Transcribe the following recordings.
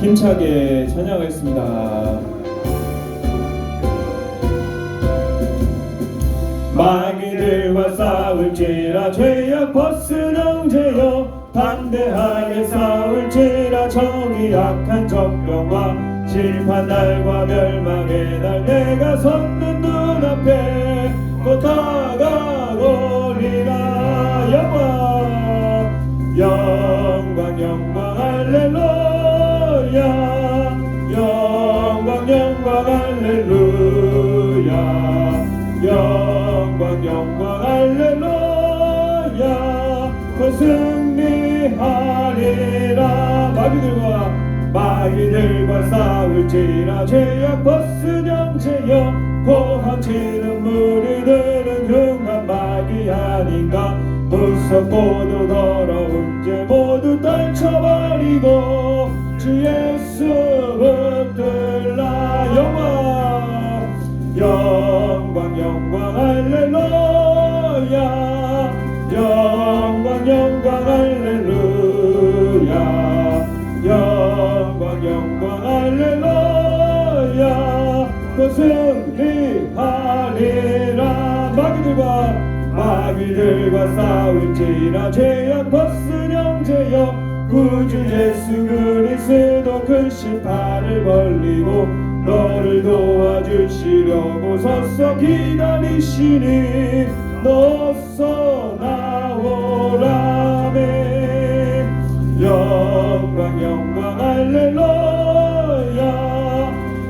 힘차게 찬양하겠습니다. 마귀들과 싸울지라 죄악 벗은 형제여, 담대하게 싸울지라 정의 악한 적병과 심판 날과 멸망의 날, 내가 섰는 눈앞에 곧 다가오리라. 영광 영광 할렐루야, 영광 영광 할렐루야, 영광 영광 할렐루야. 곧 승리하리라. 마귀들과 싸울지라 죄악 벗은 형제여, 고함치는 무리들은 흉한 마귀 아닌가. 무섭고도 더러운 죄 모두 떨쳐버리고 주 예수 붙들라. 영광 영광 할렐루야, 영광 영광 할렐루야, 영광 영광 할렐루야. 또 승리하리라. 마귀들과 싸울지라 죄악 벗은 형제여, 구주 예수 그리스도 큰 심판을 벌리고 너를 도와주시려고 서서 기다리시니 너서 나오라네. 영광 영광 할렐루야,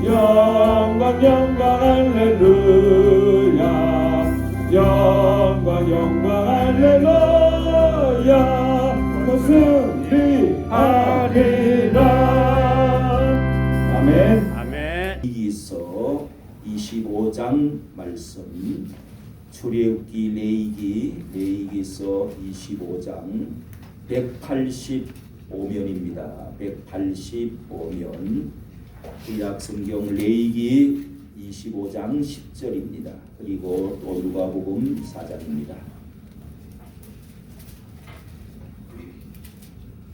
영광 영광 할렐루야, 영광 영광 할렐루야. 승리하리라. 아멘. 아멘. 이기서 25장 말씀, 출애굽기 레위기서 25장 185면입니다. 185면. 구약 성경 레위기 25장 10절입니다. 그리고 또 누가복음 4장입니다.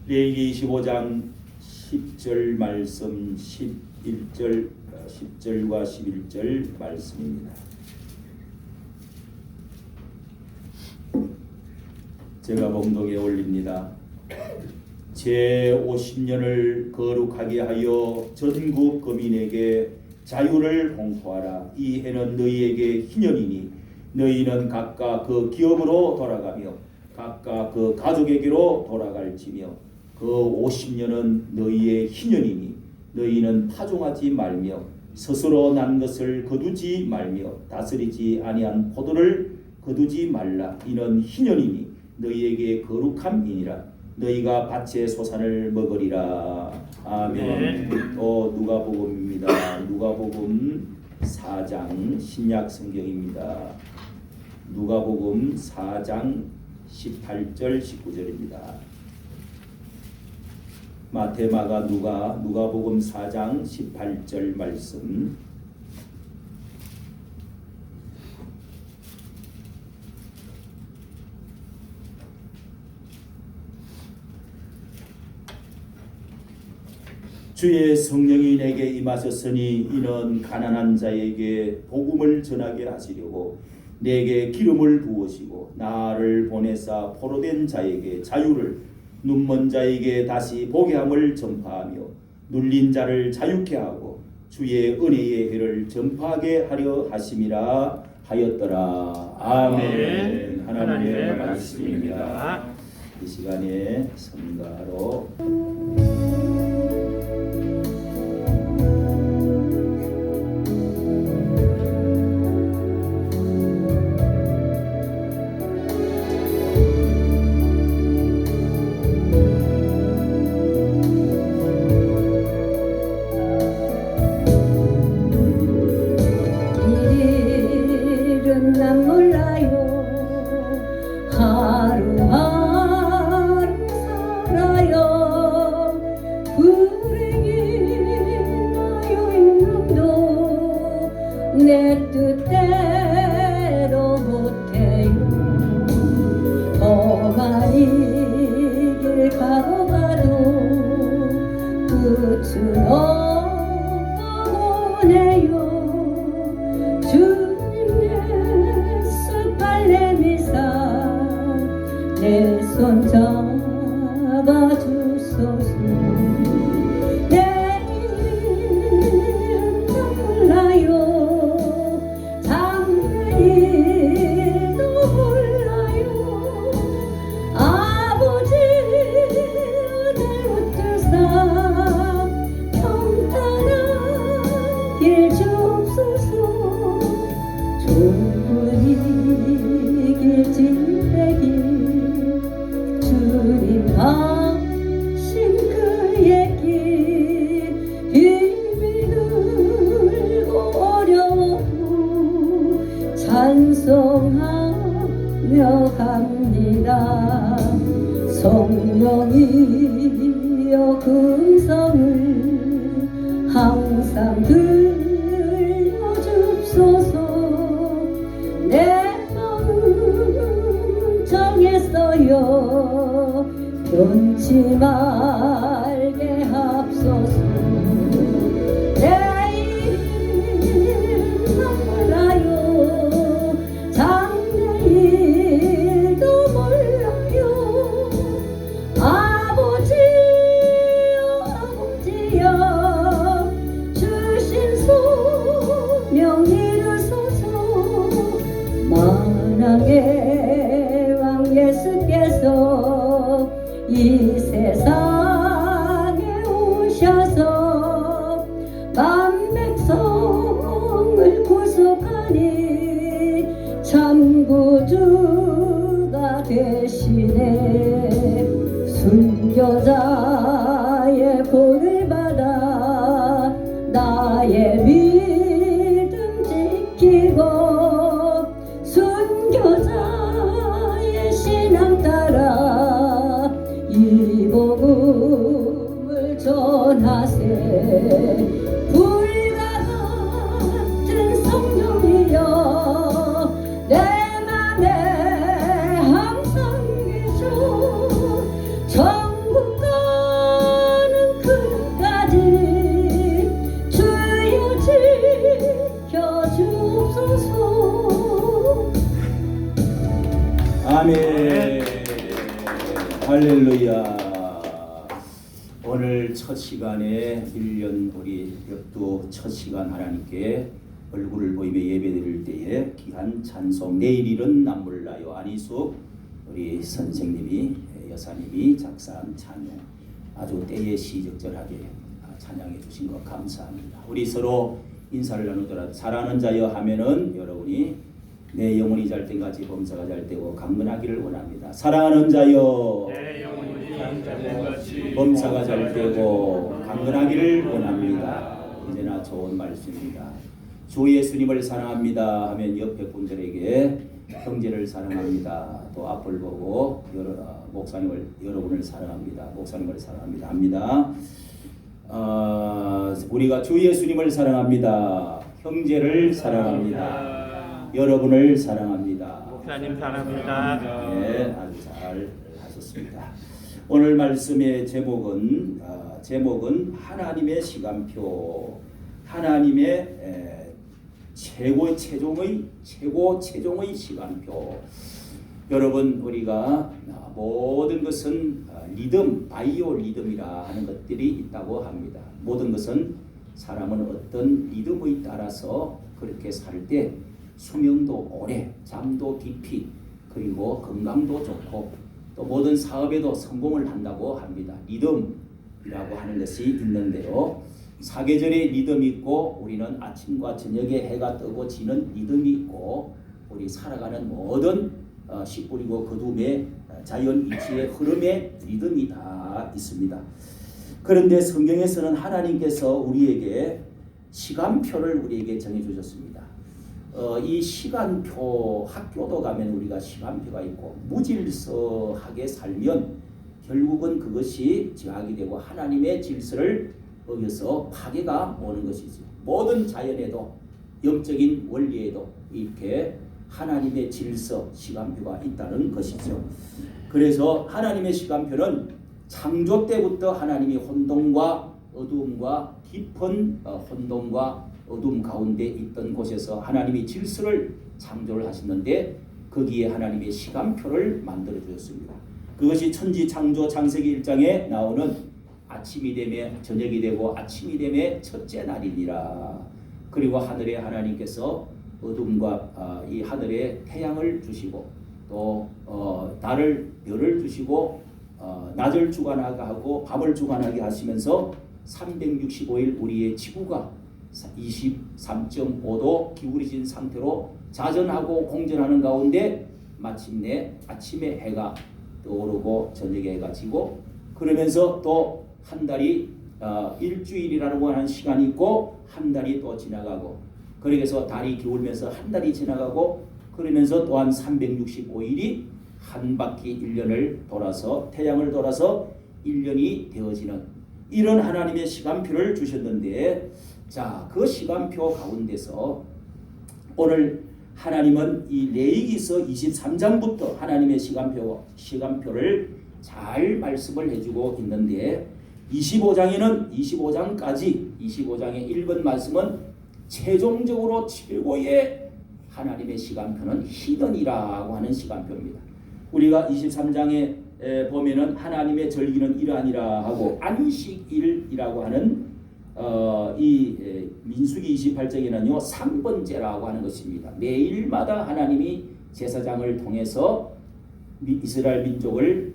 레위기 25장 10절 말씀, 10절과 11절 말씀입니다. 제가 봉독에 올립니다. 제 50년을 거룩하게 하여 전국 거민에게 자유를 공포하라. 이 해는 너희에게 희년이니 너희는 각각 그 기업으로 돌아가며 각각 그 가족에게로 돌아갈지며, 그 50년은 너희의 희년이니 너희는 파종하지 말며 스스로 난 것을 거두지 말며 다스리지 아니한 포도를 거두지 말라. 이는 희년이니 너희에게 거룩함이니라. 너희가 밭의 소산을 먹으리라. 아멘. 또 누가복음입니다. 누가복음 4장 신약 성경입니다. 누가복음 4장 18절 19절입니다. 마태, 마가, 누가복음 4장 18절 말씀. 주의 성령이 내게 임하셨으니 이는 가난한 자에게 복음을 전하게 하시려고 내게 기름을 부으시고 나를 보내사 포로된 자에게 자유를, 눈먼 자에게 다시 보게 함을 전파하며 눌린 자를 자유케 하고 주의 은혜의 해를 전파하게 하려 하심이라 하였더라. 아멘. 하나님의 말씀입니다. 이 시간에 성가로 난 몰라요. 하루하루 살아요. 불행이 나요 인간도 내 뜻대로 못해요. 험한 이 길 가고 가도 그 부츠 넘어오네요. 주님 예수 발레미사 내 손 잡아주소서. 내일은 몰라요. 장래일도 몰라요. 아버지 날 붙들사 평탄한 길 주옵소서. 좁은 이길 진대길 주님 하신 그의 길 힘이 들고 어려워도 찬송하며 갑니다. 성령이여 금성을 항상 들려줍소서. 내 마음 정했어요. 변치 말게 합소서. 내일은 몰라요. 장래일도 몰라요. 아버지여 주신 소명 이루소서. 만왕의 왕 예수께서 이 세상에 오셔서 만백성을 구속하니 참 구주가 되시네. 순교자의 본을 받아 나의 믿음 지키고 순교자의 신앙 따라 이 복음을 전하세. 불과 같은 성령이여 내 맘에 항상 계셔. 천국 가는 그날까지 주여 지켜주옵소서. 아멘. 할렐루야. 오늘 첫 시간에 1년 우리 역도 첫 시간 하나님께 얼굴을 보이며 예배드릴 때에 귀한 찬송 내일일은 남 몰라요 안희숙 우리 선생님이 여사님이 작사한 찬양 아주 때에 시적절하게 찬양해 주신 것 감사합니다. 우리 서로 인사를 나누더라도 사랑하는 자여 하면은 여러분이 내 영혼이 잘 때까지 범사가 잘 되고 강건하기를 원합니다. 사랑하는 자여 내 영혼이 잠잠같이 범사가 잘 되고 강건하기를 원합니다. 언제나 좋은 말씀입니다. 주 예수님을 사랑합니다 하면 옆에 분들에게 형제를 사랑합니다. 또 앞을 보고 목사님을 여러분을 사랑합니다. 목사님을 사랑합니다 합니다. 우리가 주 예수님을 사랑합니다. 형제를 사랑합니다. 여러분을 사랑합니다. 목사님 사랑합니다. 네, 아주 잘 하셨습니다. 오늘 말씀의 제목은 하나님의 시간표, 하나님의 최종의 시간표. 여러분 우리가 모든 것은 리듬, 바이오 리듬이라 하는 것들이 있다고 합니다. 모든 것은 사람은 어떤 리듬에 따라서 그렇게 살 때 수명도 오래, 잠도 깊이, 그리고 건강도 좋고 또 모든 사업에도 성공을 한다고 합니다. 리듬이라고 하는 것이 있는데요. 사계절의 리듬이 있고 우리는 아침과 저녁에 해가 뜨고 지는 리듬이 있고 우리 살아가는 모든 씨 뿌리고 거둠의 자연 이치의 흐름의 리듬이 다 있습니다. 그런데 성경에서는 하나님께서 우리에게 시간표를 우리에게 정해주셨습니다. 이 시간표, 학교도 가면 우리가 시간표가 있고 무질서하게 살면 결국은 그것이 제약이 되고 하나님의 질서를 어겨서 파괴가 오는 것이죠. 모든 자연에도 영적인 원리에도 이렇게 하나님의 질서, 시간표가 있다는 것이죠. 그래서 하나님의 시간표는 창조 때부터 하나님이 혼돈과 어두움과 깊은 혼돈과 어둠 가운데 있던 곳에서 하나님이 질서를 창조를 하셨는데 거기에 하나님의 시간표를 만들어 주셨습니다. 그것이 천지 창조 창세기 1장에 나오는 아침이 되매 저녁이 되고 아침이 되매 첫째 날이니라. 그리고 하늘에 하나님께서 어둠과 이 하늘에 태양을 주시고 또 달을 별을 주시고 낮을 주관하게 하고 밤을 주관하게 하시면서 365일 우리의 지구가 23.5도 기울어진 상태로 자전하고 공전하는 가운데 마침내 아침에 해가 떠오르고 저녁에 해가 지고 그러면서 또 한 달이 일주일이라고 하는 시간이 있고 한 달이 또 지나가고 그래서 달이 기울면서 한 달이 지나가고 그러면서 또한 365일이 한 바퀴 1년을 돌아서 태양을 돌아서 1년이 되어지는 이런 하나님의 시간표를 주셨는데 자, 그 시간표 가운데서 오늘 하나님은 이 레위기서 23장부터 하나님의 시간표를 잘 말씀을 해주고 있는데 25장에 읽은 말씀은 최종적으로 최고의 하나님의 시간표는 희년이라고 하는 시간표입니다. 우리가 23장에 보면은 하나님의 절기는 이러하니라 하고 안식일이라고 하는 이 민수기 28장에는요 상번제라고 하는 것입니다. 매일마다 하나님이 제사장을 통해서 이스라엘 민족을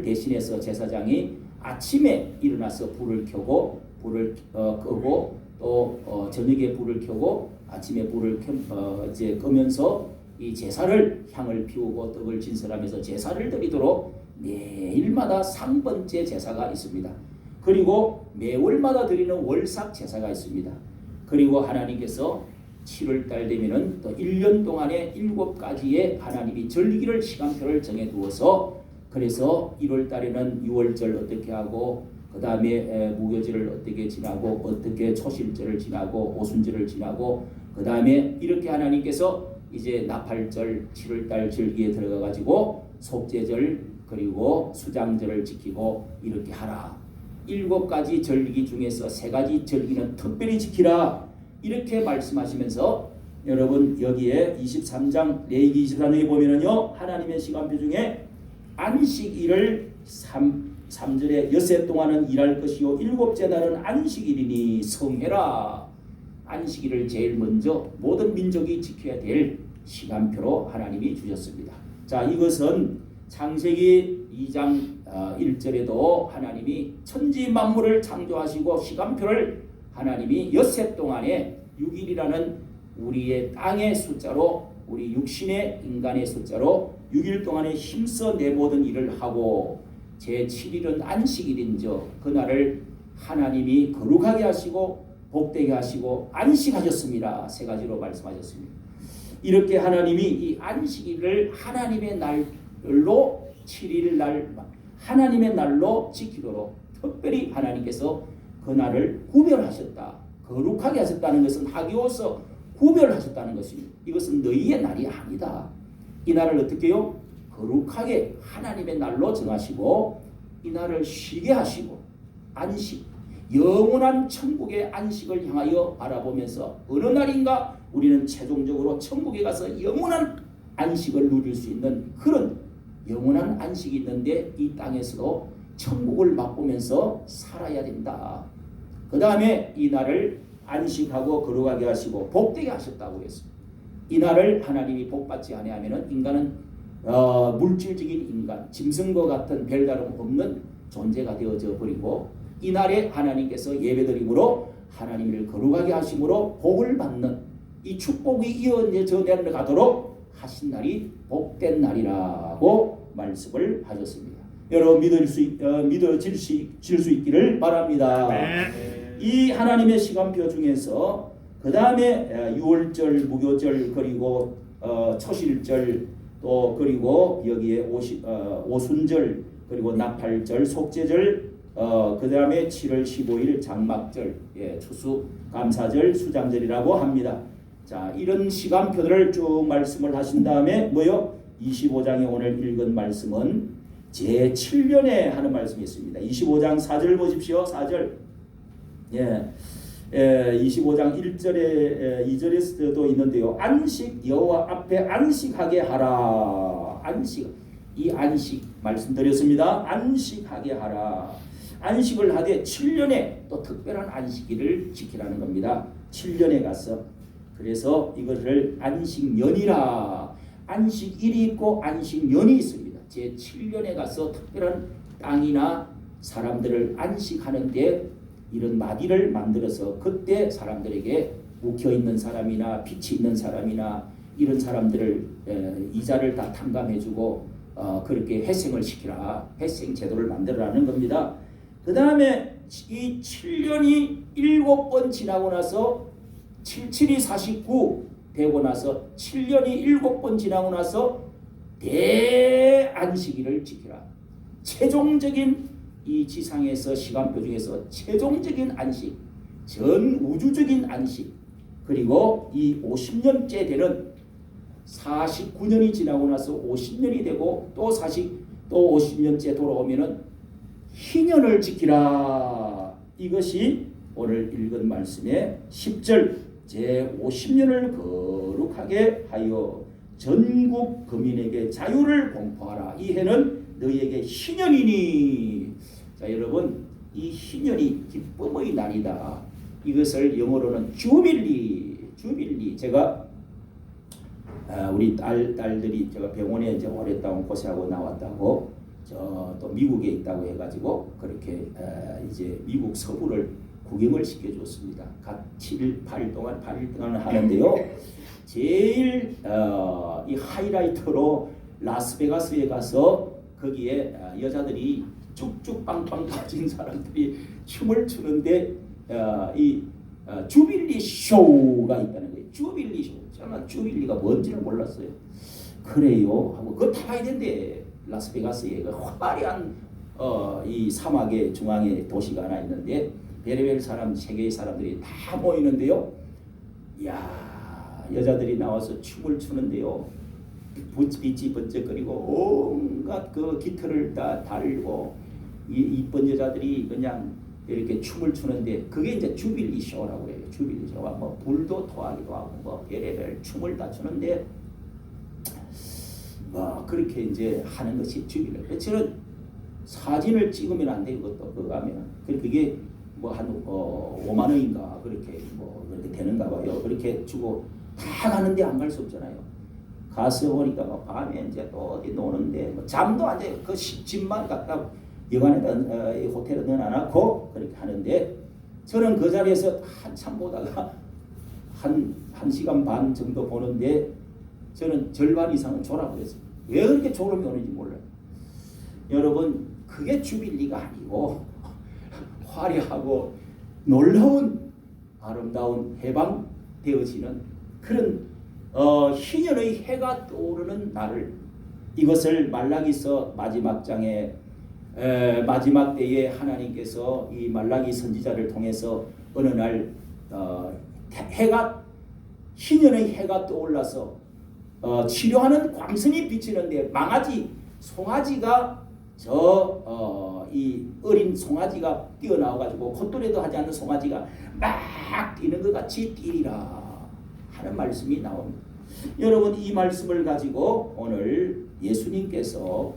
대신해서 제사장이 아침에 일어나서 불을 켜고 불을 끄고 또 저녁에 불을 켜고 아침에 불을 끄면서 이 제사를 향을 피우고 떡을 진설하면서 제사를 드리도록 매일마다 상번제 제사가 있습니다. 그리고 매월마다 드리는 월삭 제사가 있습니다. 그리고 하나님께서 7월달 되면은 또 1년 동안에 7가지의 하나님이 절기를 시간표를 정해 두어서 그래서 1월달에는 6월절 어떻게 하고 그 다음에 무교절을 어떻게 지나고 어떻게 초실절을 지나고 오순절을 지나고 그 다음에 이렇게 하나님께서 이제 나팔절 7월달 절기에 들어가 가지고 속죄절 그리고 수장절을 지키고 이렇게 하라. 7가지 절기 중에서 3가지 절기는 특별히 지키라. 이렇게 말씀하시면서 여러분 여기에 23장 레위기 23장에 보면은요 하나님의 시간표 중에 안식일을 3절에 엿새 동안은 일할 것이요 7째 날은 안식일이니 성해라. 안식일을 제일 먼저 모든 민족이 지켜야 될 시간표로 하나님이 주셨습니다. 자, 이것은 창세기 2장 1절에도 하나님이 천지 만물을 창조하시고 시간표를 하나님이 엿새 동안에 6일이라는 우리의 땅의 숫자로 우리 육신의 인간의 숫자로 6일 동안에 힘써 내 모든 일을 하고 제7일은 안식일인저 그날을 하나님이 거룩하게 하시고 복되게 하시고 안식하셨습니다. 3가지로 말씀하셨습니다. 이렇게 하나님이 이 안식일을 하나님의 날로 7일 날 하나님의 날로 지키도록 특별히 하나님께서 그날을 구별하셨다. 거룩하게 하셨다는 것은 하기로서 구별하셨다는 것입니다. 이것은 너희의 날이 아니다. 이 날을 어떻게 해요? 거룩하게 하나님의 날로 정하시고 이 날을 쉬게 하시고 안식 영원한 천국의 안식을 향하여 바라보면서 어느 날인가 우리는 최종적으로 천국에 가서 영원한 안식을 누릴 수 있는 그런 영원한 안식이 있는데 이 땅에서도 천국을 맛보면서 살아야 된다. 그 다음에 이 날을 안식하고 거룩하게 하시고 복되게 하셨다고 했습니다. 이 날을 하나님이 복받지 아니하면은 인간은 물질적인 인간, 짐승과 같은 별다름 없는 존재가 되어져 버리고 이 날에 하나님께서 예배드림으로 하나님을 거룩하게 하심으로 복을 받는 이 축복이 이어져 내려가도록 하신 날이 복된 날이라고 말씀을 하셨습니다. 여러분 믿어질 수 있기를 바랍니다. 이 하나님의 시간표 중에서 그 다음에 6월절, 무교절 그리고 초실절 또 그리고 여기에 오순절 그리고 나팔절, 속죄절 그 다음에 7월 15일 장막절, 추수 감사절, 수장절이라고 합니다. 자, 이런 시간표들을 쭉 말씀을 하신 다음에 뭐요? 25장에 오늘 읽은 말씀은 제7년에 하는 말씀이 있습니다. 25장 4절 보십시오. 4절. 25장 1절에 2절에서도 있는데요. 안식 여호와 앞에 안식하게 하라. 안식. 이 안식 말씀드렸습니다. 안식하게 하라. 안식을 하되 7년에 또 특별한 안식일을 지키라는 겁니다. 7년에 가서. 그래서 이것을 안식년이라. 안식일이 있고 안식년이 있습니다. 제7년에 가서 특별한 땅이나 사람들을 안식하는데 이런 마디를 만들어서 그때 사람들에게 묵혀있는 사람이나 빛이 있는 사람이나 이런 사람들을 이자를 다 탕감해주고 그렇게 회생을 시키라. 회생 제도를 만들어라는 겁니다. 그 다음에 이 7년이 7번 지나고 나서 77이 49 되고 나서 7년이 7번 지나고 나서 대안식일을 지키라. 최종적인 이 지상에서 시간표 중에서 최종적인 안식, 전 우주적인 안식, 그리고 이 50년째 되는 49년이 지나고 나서 50년이 되고 또 50년째 돌아오면은 희년을 지키라. 이것이 오늘 읽은 말씀의 10절 제50년을 거룩하게 하여 전국 거민에게 자유를 공포하라. 이 해는 너희에게 희년이니. 자, 여러분, 이 희년이 기쁨의 날이다. 이것을 영어로는 주빌리. 제가 우리 딸들이 제가 병원에 이제 오랫동안 고생하고 나왔다고 또 미국에 있다고 해가지고 그렇게 이제 미국 서부를 구경을 시켜줬습니다. 각 7일, 8일 동안 하는데요. 제일 이 하이라이터로 라스베가스에 가서 거기에 여자들이 쭉쭉 빵빵 빠진 사람들이 춤을 추는데 이 주빌리 쇼가 있다는 거예요. 주빌리 쇼. 저는 주빌리가 뭔지를 몰랐어요. 그래요 하고 그거 다 봐야 된대. 라스베가스에 화려한 이 사막의 중앙에 도시가 하나 있는데 별의별 사람, 세계의 사람들이 다 모이는데요. 이야, 여자들이 나와서 춤을 추는데요. 빛이 번쩍거리고 온갖 그 깃털을 다 달고 이쁜 여자들이 그냥 이렇게 춤을 추는데 그게 이제 주빌리 쇼라고 해요. 주빌리 쇼가 뭐 불도 토하기도 하고 뭐 별의별 춤을 다 추는데 뭐 그렇게 이제 하는 것이 주빌리. 저는 사진을 찍으면 안 돼. 그것도 그거 하면 그게 뭐 한 5만 원인가 그렇게 뭐 그렇게 되는가 봐요. 그렇게 주고 다 가는데 안 갈 수 없잖아요. 가서 보니까 뭐 밤에 이제 또 어디 노는데 뭐 잠도 안 자요. 그 집만 갖다 여관에다 호텔에 넣어놔놓고 그렇게 하는데 저는 그 자리에서 한참 보다가 한 시간 반 정도 보는데 저는 절반 이상은 졸아버렸어요. 왜 그렇게 졸음이 오는지 몰라요. 여러분, 그게 주빌리가 아니고 화려하고 놀라운 아름다운 해방되어지는 그런 희년의 해가 떠오르는 날을, 이것을 말라기서 마지막 장에 마지막 때에 하나님께서 이 말라기 선지자를 통해서 어느 날 해가 희년의 해가 떠올라서 치료하는 광선이 비치는데 송아지가 이 어린 송아지가 뛰어나와가지고 콧노래도 하지 않는 송아지가 막 뛰는 것 같이 뛰리라 하는 말씀이 나옵니다. 여러분, 이 말씀을 가지고 오늘 예수님께서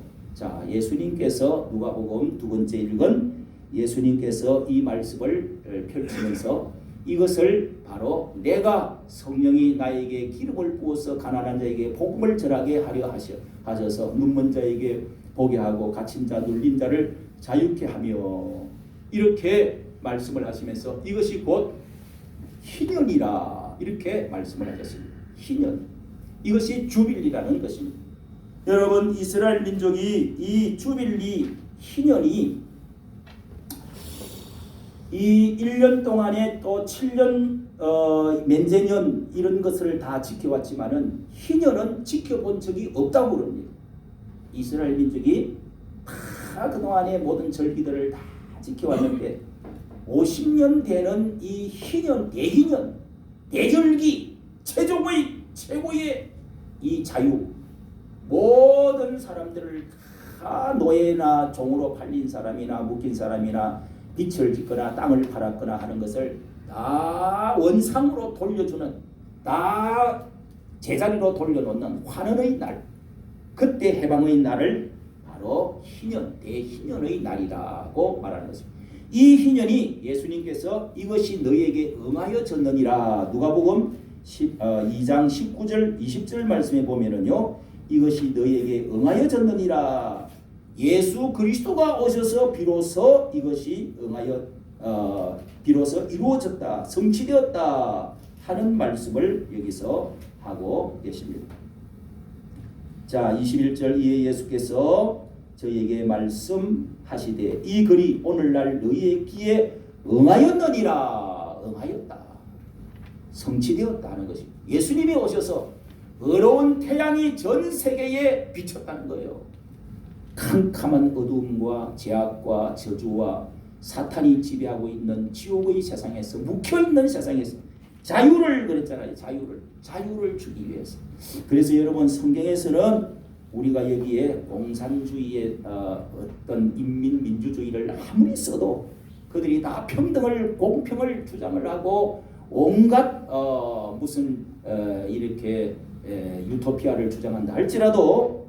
누가복음 두 번째 읽은 예수님께서 이 말씀을 펼치면서 이것을 바로 내가 성령이 나에게 기름을 부어서 가난한 자에게 복음을 전하게 하려 하셔서 눈먼 자에게 보게 하고 갇힌 자 눌린 자를 자유케 하며 이렇게 말씀을 하시면서 이것이 곧 희년이라 이렇게 말씀을 하셨습니다. 희년, 이것이 주빌리라는 것입니다. 여러분, 이스라엘 민족이 이 주빌리 희년이 이 1년 동안에 또 7년 면제년 이런 것을 다 지켜왔지만은 희년은 지켜본 적이 없다고 그럽니다. 이스라엘 민족이 다 그동안의 모든 절기들을 다 지켜왔는데 50년 되는 이 희년, 대희년, 대절기, 최고의 이 자유, 모든 사람들을 다 다 노예나 종으로 팔린 사람이나 묶인 사람이나 빚을 짓거나 땅을 팔았거나 하는 것을 다 원상으로 돌려주는, 다 제자리로 돌려놓는 환원의 날, 그때 해방의 날을 바로 희년, 대희년의 날이라고 말하는 것입니다. 이 희년이 예수님께서 이것이 너희에게 응하여졌느니라, 누가복음 2장 19절 20절 말씀에 보면은요, 이것이 너희에게 응하여졌느니라, 예수 그리스도가 오셔서 비로소 이것이 비로소 이루어졌다, 성취되었다 하는 말씀을 여기서 하고 계십니다. 자, 21절 이에 예수께서 저희에게 말씀하시되 이 글이 오늘날 너희의 귀에 응하였느니라. 응하였다, 성취되었다 하는 것입니다. 예수님이 오셔서 어려운 태양이 전 세계에 비쳤다는 거예요. 캄캄한 어두움과 죄악과 저주와 사탄이 지배하고 있는 지옥의 세상에서, 묵혀있는 세상에서 자유를, 그랬잖아요. 자유를 주기 위해서. 그래서 여러분, 성경에서는 우리가 여기에 공산주의의 어떤 인민민주주의를 아무리 써도 그들이 다 평등을, 공평을 주장을 하고 온갖 무슨 이렇게 유토피아를 주장한다 할지라도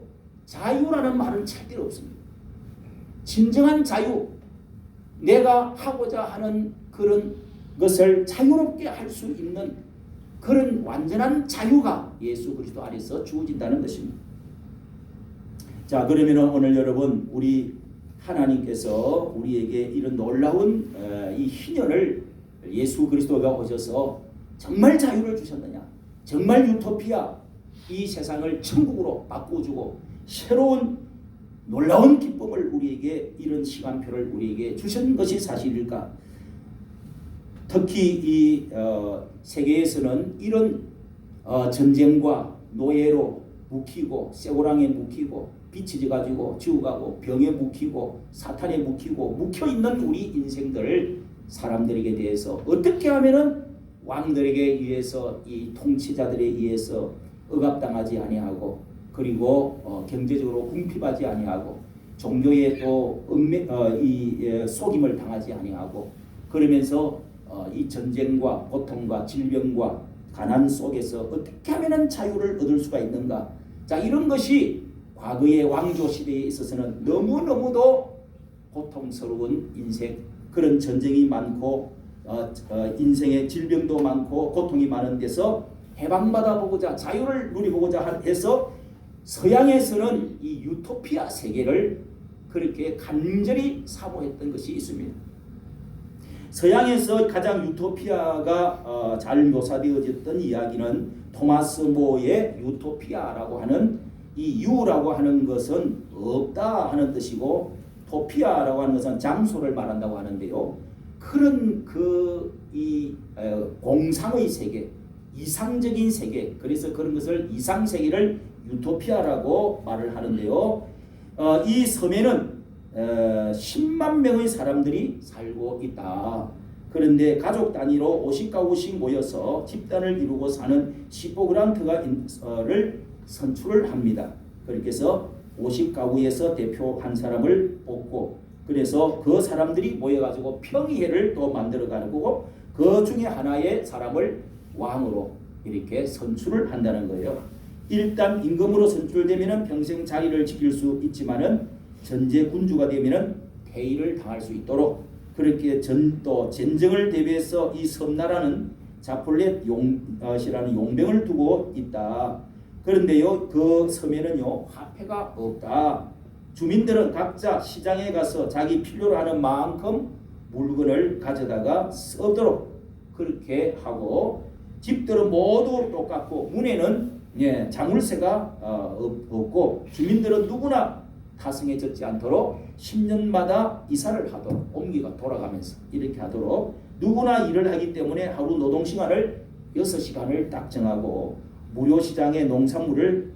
자유라는 말은 절대로 없습니다. 진정한 자유, 내가 하고자 하는 그런 것을 자유롭게 할 수 있는 그런 완전한 자유가 예수 그리스도 안에서 주어진다는 것입니다. 자, 그러면 오늘 여러분, 우리 하나님께서 우리에게 이런 놀라운 이 희년을 예수 그리스도가 오셔서 정말 자유를 주셨느냐, 정말 유토피아, 이 세상을 천국으로 바꿔주고 새로운 놀라운 기쁨을 우리에게, 이런 시간표를 우리에게 주신 것이 사실일까? 특히 이 세계에서는 이런 전쟁과 노예로 묵히고, 쇠고랑에 묵히고, 비치져 가지고 죽어가고, 병에 묵히고, 사탄에 묵히고, 묵혀있는 우리 인생들, 사람들에게 대해서 어떻게 하면은 왕들에게 의해서, 이 통치자들에 의해서 억압당하지 아니하고, 그리고 경제적으로 궁핍하지 아니하고, 종교에 또 속임을 당하지 아니하고, 그러면서 이 전쟁과 고통과 질병과 가난 속에서 어떻게 하면 자유를 얻을 수가 있는가? 자, 이런 것이 과거의 왕조 시대에 있어서는 너무너무도 고통스러운 인생, 그런 전쟁이 많고 인생의 질병도 많고 고통이 많은 데서 해방받아 보고자, 자유를 누리보고자 해서 서양에서는 이 유토피아 세계를 그렇게 간절히 사모했던 것이 있습니다. 서양에서 가장 유토피아가 잘 묘사되어졌던 이야기는 토마스 모의 유토피아라고 하는, 이 유라고 하는 것은 없다 하는 뜻이고, 토피아라고 하는 것은 장소를 말한다고 하는데요. 그런 공상의 세계, 이상적인 세계, 그래서 그런 것을 이상세계를 유토피아라고 말을 하는데요. 이 섬에는 10만 명의 사람들이 살고 있다. 그런데 가족 단위로 50가구씩 모여서 집단을 이루고 사는 시포그란트를 선출을 합니다. 그렇게 해서 50가구에서 대표 한 사람을 뽑고, 그래서 그 사람들이 모여가지고 평의회를 또 만들어가는 거고, 그 중에 하나의 사람을 왕으로 이렇게 선출을 한다는 거예요. 일단 임금으로 선출되면은 평생 자리를 지킬 수 있지만은 전제 군주가 되면은 폐위를 당할 수 있도록, 그렇게 또 전쟁을 대비해서 이 섬나라는 자폴렛이라는 용병을 두고 있다. 그런데요, 그 섬에는요 화폐가 없다. 주민들은 각자 시장에 가서 자기 필요로 하는 만큼 물건을 가져다가 쓰도록 그렇게 하고, 집들은 모두 똑같고 문에는 자물쇠가 없고, 주민들은 누구나 타성해졌지 않도록 10년마다 이사를 하도록, 옮기가 돌아가면서 이렇게 하도록 누구나 일을 하기 때문에 하루 노동시간을 6시간을 딱 정하고, 무료 시장에 농산물을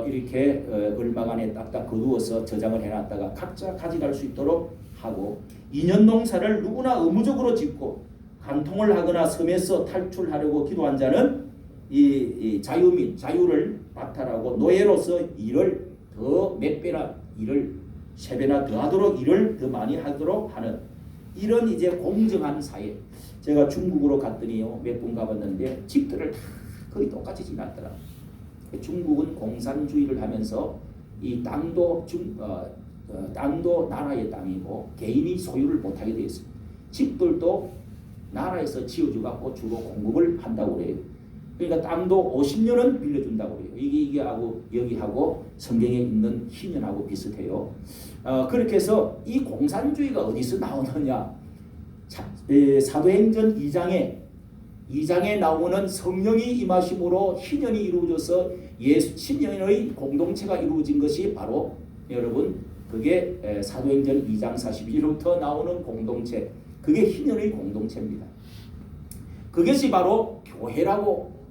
이렇게 얼마간에 딱딱 거두어서 저장을 해놨다가 각자 가져갈 수 있도록 하고, 2년 농사를 누구나 의무적으로 짓고, 간통을 하거나 섬에서 탈출하려고 기도한 자는 이 자유를 바탈하고 노예로서 일을 더 몇 배나 일을 3배나 더 하도록 일을 더 많이 하도록 하는 이런 이제 공정한 사회. 제가 중국으로 갔더니요 몇 분 가봤는데 집들을 다 거의 똑같이 지났더라. 중국은 공산주의를 하면서 이 땅도 땅도 나라의 땅이고 개인이 소유를 못하게 되어 있습니다. 집들도 나라에서 지어줘 갖고 주로 공급을 한다고 그래요. 그러니까 땅도 50년은 빌려준다고 그래요. 이게 하고 여기하고 성경에 있는 희년하고 비슷해요. 그렇게 해서 이 공산주의가 어디서 나오느냐? 사도행전 2장에 나오는 성령이 임하심으로 희년이 이루어져서 신년의 공동체가 이루어진 것이 바로 여러분 그게 사도행전 2장 42절부터 나오는 공동체, 그게 희년의 공동체입니다. 그것이 바로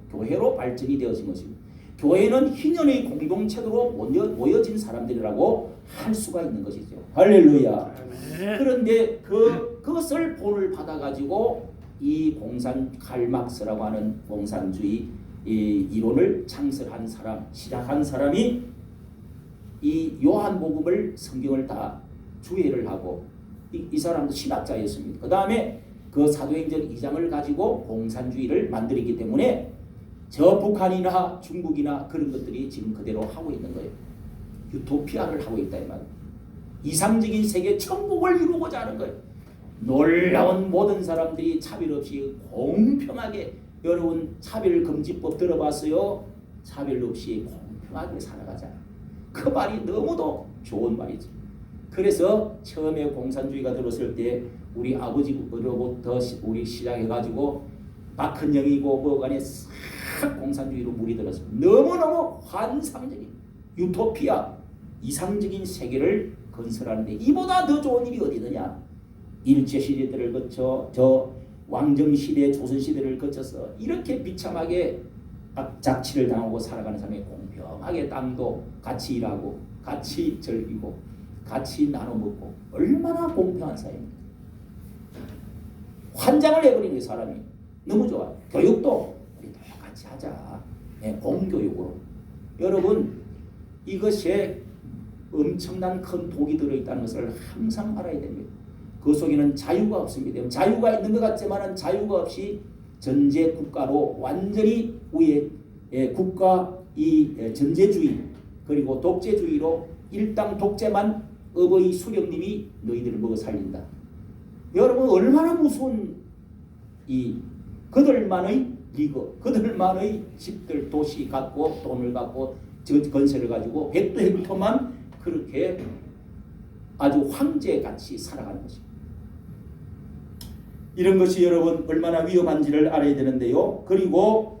교회로 발전이 되어진 것입니다. 교회는 희년의 공동체로 모여진 사람들이라고 할 수가 있는 것이죠. 할렐루야. 그런데 그것을 본을 받아가지고 이 칼막스라고 하는 공산주의 이론을 창설한 사람, 시작한 사람이 이 요한복음을 성경을 다 주해를 하고 이 사람도 신학자였습니다. 그 다음에 그 사도행전 2장을 가지고 공산주의를 만들었기 때문에 저 북한이나 중국이나 그런 것들이 지금 그대로 하고 있는 거예요. 유토피아를 하고 있다 이 말이에요. 이상적인 세계 천국을 이루고자 하는 거예요. 놀라운 모든 사람들이 차별 없이 공평하게, 여러분 차별금지법 들어봤어요? 차별 없이 공평하게 살아가자. 그 말이 너무도 좋은 말이죠. 그래서 처음에 공산주의가 들었을 때 우리 아버지로부터 우리 시작해가지고 박헌영이고 뭐간에 싹 공산주의로 물이 들었습니다. 너무너무 환상적인 유토피아, 이상적인 세계를 건설하는데 이보다 더 좋은 일이 어디 있느냐? 일제시대들을 거쳐 저 왕정시대, 조선시대를 거쳐서 이렇게 비참하게 착취를 당하고 살아가는 사람이 공평하게 땅도 같이 일하고 같이 즐기고 같이 나눠 먹고 얼마나 공평한 사회입니까? 환장을 해버리는 사람이 너무 좋아요. 교육도 우리 똑같이 하자. 공교육으로. 여러분 이것에 엄청난 큰 독이 들어있다는 것을 항상 알아야 됩니다. 그 속에는 자유가 없습니다. 자유가 있는 것 같지만 자유가 없이 전제 국가로 완전히 우리의 국가 이 전제주의 그리고 독재주의로 일당 독재만 어버이 수령님이 너희들을 먹어 살린다. 여러분 얼마나 무서운 이 그들만의 리그, 그들만의 집들 도시 갖고 돈을 갖고 건설을 가지고 헥토만 그렇게 아주 황제같이 살아가는 것입니다. 이런 것이 여러분 얼마나 위험한지를 알아야 되는데요. 그리고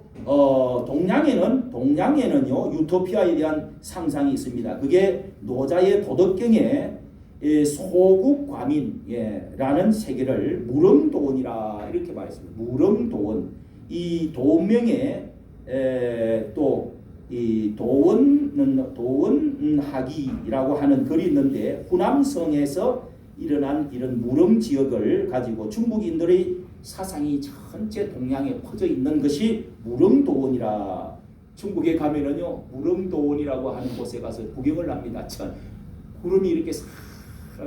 동양에는요 유토피아에 대한 상상이 있습니다. 그게 노자의 도덕경에 소국과민라는 세계를 무릉도원이라 이렇게 말했습니다. 무릉도원. 이 도원명에 또 이 도원학이라고 하는 글이 있는데 후남성에서 일어난 이런 무릉 지역을 가지고 중국인들의 사상이 전체 동양에 퍼져 있는 것이 무릉도원이라. 중국에 가면은요 무릉도원이라고 하는 곳에 가서 구경을 합니다. 참 구름이 이렇게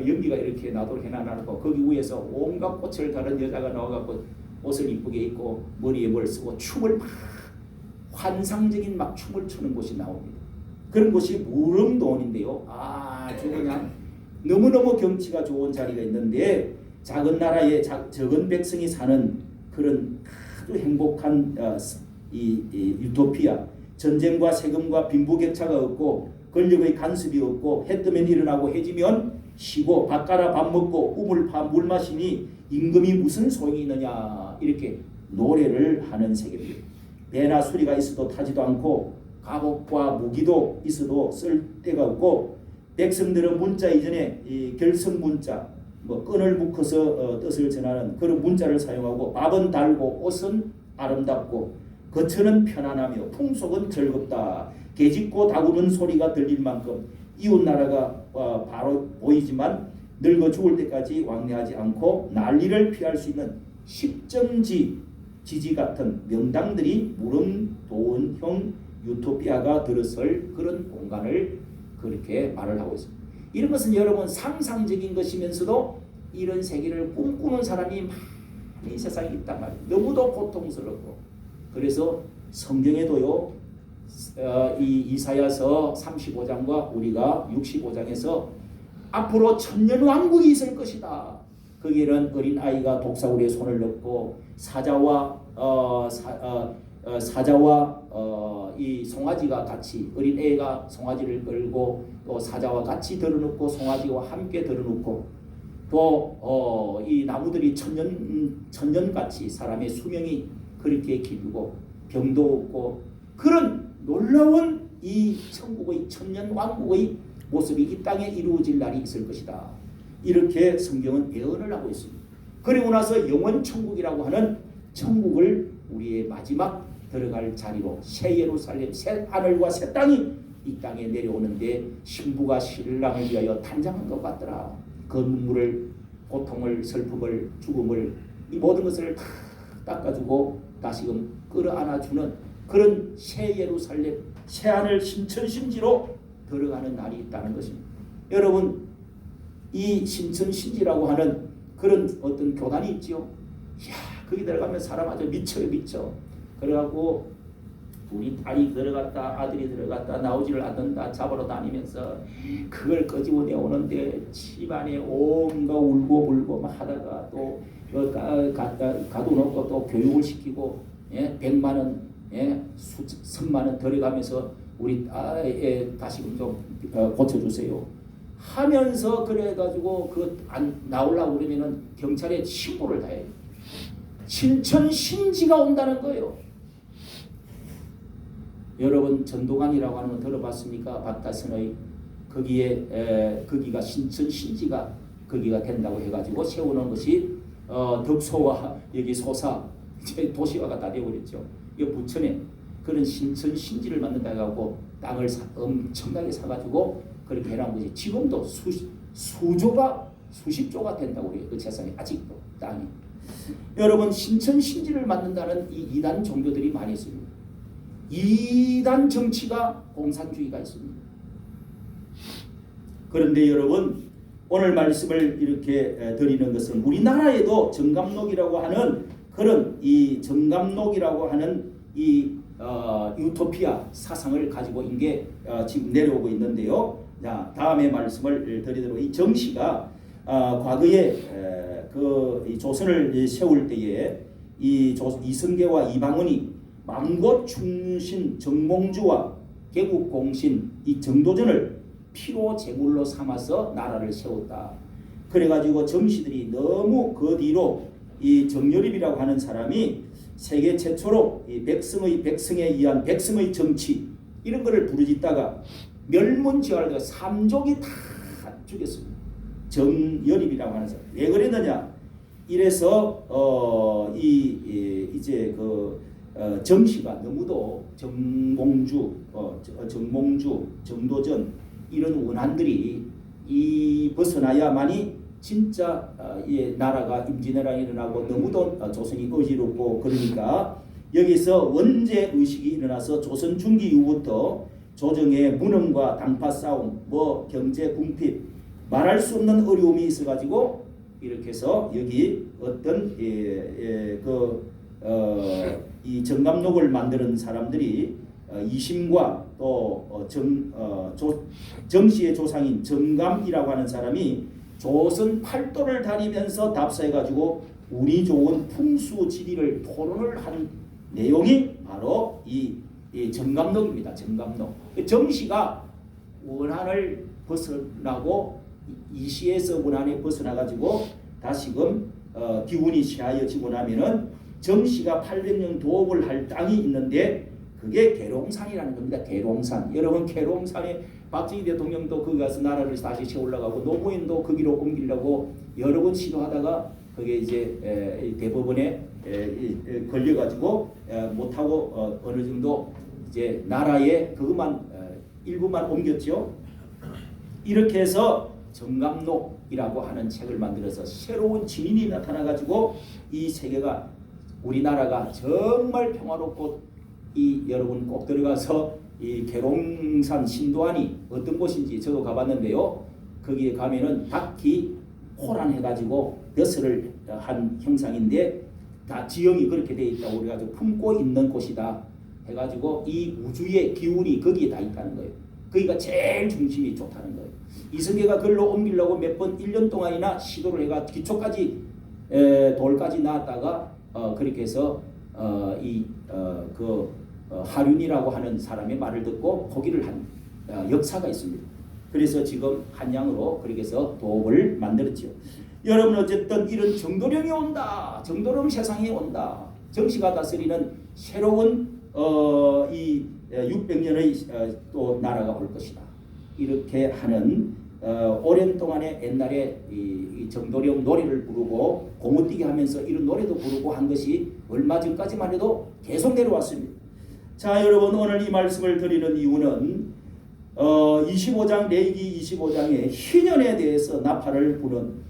연기가 이렇게 나도록 해놔놓고 거기 위에서 온갖 꽃을 다른 여자가 나와갖고 옷을 이쁘게 입고 머리에 뭘 쓰고 춤을 막 환상적인 막 춤을 추는 곳이 나옵니다. 그런 곳이 무릉도원인데요. 아주 그냥 너무너무 경치가 좋은 자리가 있는데 작은 나라에 적은 백성이 사는 그런 아주 행복한 이 유토피아. 전쟁과 세금과 빈부격차가 없고 권력의 간섭이 없고 해 뜨면 일어나고 해지면 쉬고 밥 갈아 밥 먹고 우물 파 물 마시니 임금이 무슨 소용이 있느냐 이렇게 노래를 하는 세계입니다. 배나 수리가 있어도 타지도 않고 갑옷과 무기도 있어도 쓸 데가 없고 백성들은 문자 이전에 이 결성 문자 뭐 끈을 묶어서 뜻을 전하는 그런 문자를 사용하고 밥은 달고 옷은 아름답고 거처는 편안하며 풍속은 즐겁다. 개짖고 다구는 소리가 들릴 만큼 이웃 나라가 바로 보이지만 늙어 죽을 때까지 왕래하지 않고 난리를 피할 수 있는 십정지 지지 같은 명당들이 무릉도원형 유토피아가 들어설 그런 공간을 그렇게 말을 하고 있습니다. 이런 것은 여러분 상상적인 것이면서도 이런 세계를 꿈꾸는 사람이 많이 세상에 있단 말이에요. 너무도 고통스럽고. 그래서 성경에도요, 이 이사야서 35장과 우리가 65장에서 앞으로 천년왕국이 있을 것이다. 거기에는 어린아이가 독사구리에 손을 넣고 사자와 이 송아지가 같이, 어린애가 송아지를 끌고 또 사자와 같이 들어눕고 송아지와 함께 들어눕고 또 이 나무들이 천년같이 사람의 수명이 그렇게 길고 병도 없고 그런 놀라운 이 천국의 천년왕국의 모습이 이 땅에 이루어질 날이 있을 것이다. 이렇게 성경은 예언을 하고 있습니다. 그리고 나서 영원천국이라고 하는 천국을 우리의 마지막 들어갈 자리로 새 예루살렘, 새 하늘과 새 땅이 이 땅에 내려오는데 신부가 신랑을 위하여 단장한 것 같더라. 그 눈물을, 고통을, 슬픔을, 죽음을, 이 모든 것을 다 닦아주고 다시금 끌어안아주는 그런 새 예루살렘, 새 하늘 신천신지로 들어가는 날이 있다는 것입니다. 여러분, 이 신천신지라고 하는 그런 어떤 교단이 있죠. 이야, 거기 들어가면 사람 아주 미쳐요, 미쳐. 그래갖고 우리 딸이 들어갔다, 아들이 들어갔다, 나오지를 않는다, 잡으러 다니면서 그걸 끄집어 내오는데 집안에 온갖 울고 불고 막 하다가 또 가둬놓고 또 교육을 시키고, 예? 100만 원, 예? 수천만 원 들어가면서 우리 딸에 다시금 좀 고쳐주세요 하면서 그래가지고 그 안 나오려고 그러면은 경찰에 신고를 다 해요. 신천신지가 온다는 거예요. 여러분 전도관이라고 하는 거 들어봤습니까? 박다선의 거기가 신천신지가 거기가 된다고 해가지고 세우는 것이 덕소와 여기 소사 도시화가 다 되어버렸죠. 이 부천에 그런 신천신지를 만든다 해갖고 땅을 엄청나게 사가지고 그렇게 해놓은 것이 지금도 수조가 수십조가 된다고 그래요. 그 세상에 아직도 땅이. 여러분 신천신지를 만든다는 이 이단 종교들이 많이 있습니다. 이단 정치가 공산주의가 있습니다. 그런데 여러분 오늘 말씀을 이렇게 드리는 것은 우리나라에도 정감록이라고 하는 그런 이 정감록이라고 하는 이 유토피아 사상을 가지고 있는 게 지금 내려오고 있는데요. 자, 다음에 말씀을 드리도록 이 정씨가 과거에 이 조선을 세울 때에 이 이성계와 이방원이 망고 충신 정몽주와 개국공신 이 정도전을 피로 제물로 삼아서 나라를 세웠다. 그래가지고 정씨들이 너무 그 뒤로 이 정여립이라고 하는 사람이 세계 최초로 이 백성에 의한 백성의 정치 이런 거를 부르짖다가 멸문지화를 삼족이 다 죽였습니다. 정여립이라고 하는 사람. 왜 그랬느냐? 이래서 이제 정씨가 너무도 정몽주, 정도전 이런 원한들이 이 벗어나야만이 진짜 나라가 임진왜란이 일어나고 너무도 조선이 어지럽고 그러니까 여기서 원제 의식이 일어나서 조선 중기 이후부터 조정의 무능과 당파 싸움, 뭐 경제 궁핍 말할 수 없는 어려움이 있어가지고 이렇게 해서 여기 어떤 이 정감록을 만드는 사람들이 이심과 또 정씨의 조상인 정감이라고 하는 사람이 조선 팔도를 다니면서 답사해가지고 운이 좋은 풍수지리를 토론을 하는 내용이 바로 이 정감록입니다. 정감록. 정씨가 원한을 벗어나고 이시에서 원한에 벗어나가지고 다시금 기운이 쇠하여지고 나면은 정씨가 800년 도업을 할 땅이 있는데 그게 계룡산이라는 겁니다. 계룡산. 여러분 계룡산에 박정희 대통령도 거기 가서 나라를 다시 세우려고 노무현도 거기로 옮기려고 여러 번 시도하다가 그게 이제 대법원에 걸려가지고 못하고 어느 정도 이제 나라에 그것만 일부만 옮겼죠. 이렇게 해서 정감록이라고 하는 책을 만들어서 새로운 진인이 나타나가지고 이 세계가 우리나라가 정말 평화롭고 여러분 꼭 들어가서 이 계룡산 신도안이 어떤 곳인지 저도 가봤는데요. 거기에 가면은 바퀴 호란 해가지고 벼슬을 한 형상인데 다 지형이 그렇게 돼 있다고 그래가지고 품고 있는 곳이다 해가지고 이 우주의 기운이 거기에 다 있다는 거예요. 거기가 제일 중심이 좋다는 거예요. 이성계가 글로 옮기려고 몇 번 1년 동안이나 시도를 해가 기초까지 돌까지 나왔다가 그렇게 해서 하륜이라고 하는 사람의 말을 듣고 포기를 한 역사가 있습니다. 그래서 지금 한양으로 그렇게 해서 도읍을 만들었죠. 여러분 어쨌든 이런 정도령이 온다. 정도령 세상이 온다. 정시가 다스리는 새로운 이 600년의 또 나라가 올 것이다. 이렇게 하는 오랜 동안에 옛날에 이 정도령 노래를 부르고 고무뛰기 하면서 이런 노래도 부르고 한 것이 얼마 전까지만 해도 계속 내려왔습니다. 자, 여러분 오늘 이 말씀을 드리는 이유는 25장 레위기 25장의 희년에 대해서 나팔을 부는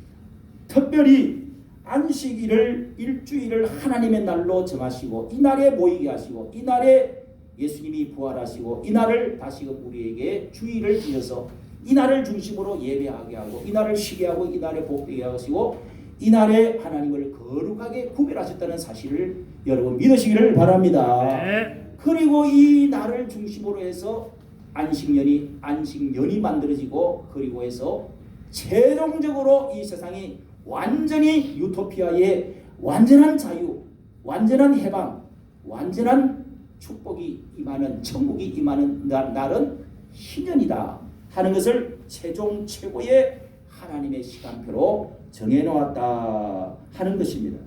특별히 안식일을 일주일을 하나님의 날로 정하시고 이 날에 모이게 하시고 이 날에 예수님이 부활하시고 이 날을 다시금 우리에게 주의를 주셔서 이 날을 중심으로 예배하게 하고 이 날을 쉬게 하고 이 날에 복되게 하시고 이 날에 하나님을 거룩하게 구별하셨다는 사실을 여러분 믿으시기를 바랍니다. 네. 그리고 이 날을 중심으로 해서 안식년이 만들어지고 그리고 해서 최종적으로 이 세상이 완전히 유토피아의 완전한 자유, 완전한 해방, 완전한 축복이 임하는 천국이 임하는 날은 희년이다 하는 것을 최종 최고의 하나님의 시간표로 정해놓았다 하는 것입니다.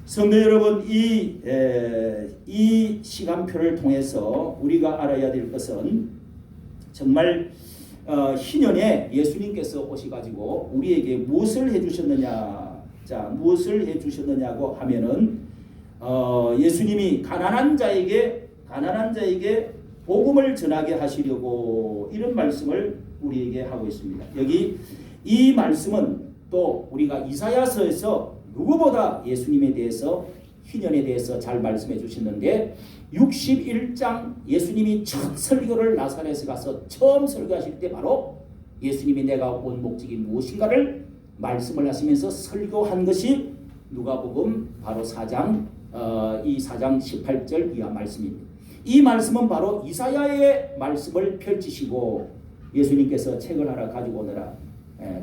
성도 여러분, 이 시간표를 통해서 우리가 알아야 될 것은 정말 희년에 예수님께서 오셔가지고 우리에게 무엇을 해주셨느냐? 자, 무엇을 해주셨느냐고 하면은 예수님이 가난한 자에게 복음을 전하게 하시려고 이런 말씀을 우리에게 하고 있습니다. 여기 이 말씀은 또 우리가 이사야서에서 누구보다 예수님에 대해서 희년에 대해서 잘 말씀해 주셨는데 61장 예수님이 첫 설교를 나사렛에 가서 처음 설교하실 때 바로 예수님이 내가 온 목적이 무엇인가를 말씀을 하시면서 설교한 것이 누가복음 바로 4장 18절 이하 말씀입니다. 이 말씀은 바로 이사야의 말씀을 펼치시고 예수님께서 책을 하나 가지고 오너라.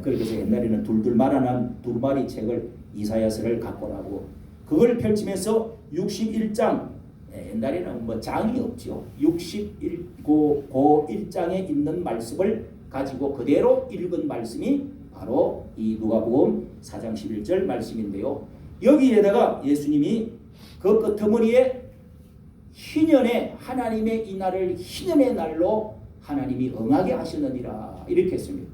그렇게 해서 옛날에는 둘둘말하는 두루마리 책을 이사야서를 갖고 오라고 그걸 펼치면서 61장 옛날에는 뭐 장이 없죠. 61장에 있는 말씀을 가지고 그대로 읽은 말씀이 바로 이 누가복음 4장 11절 말씀인데요. 여기에다가 예수님이 그 끄트머리에 희년에 하나님의 이 날을 희년의 날로 하나님이 응하게 하셨느니라 이렇게 했습니다.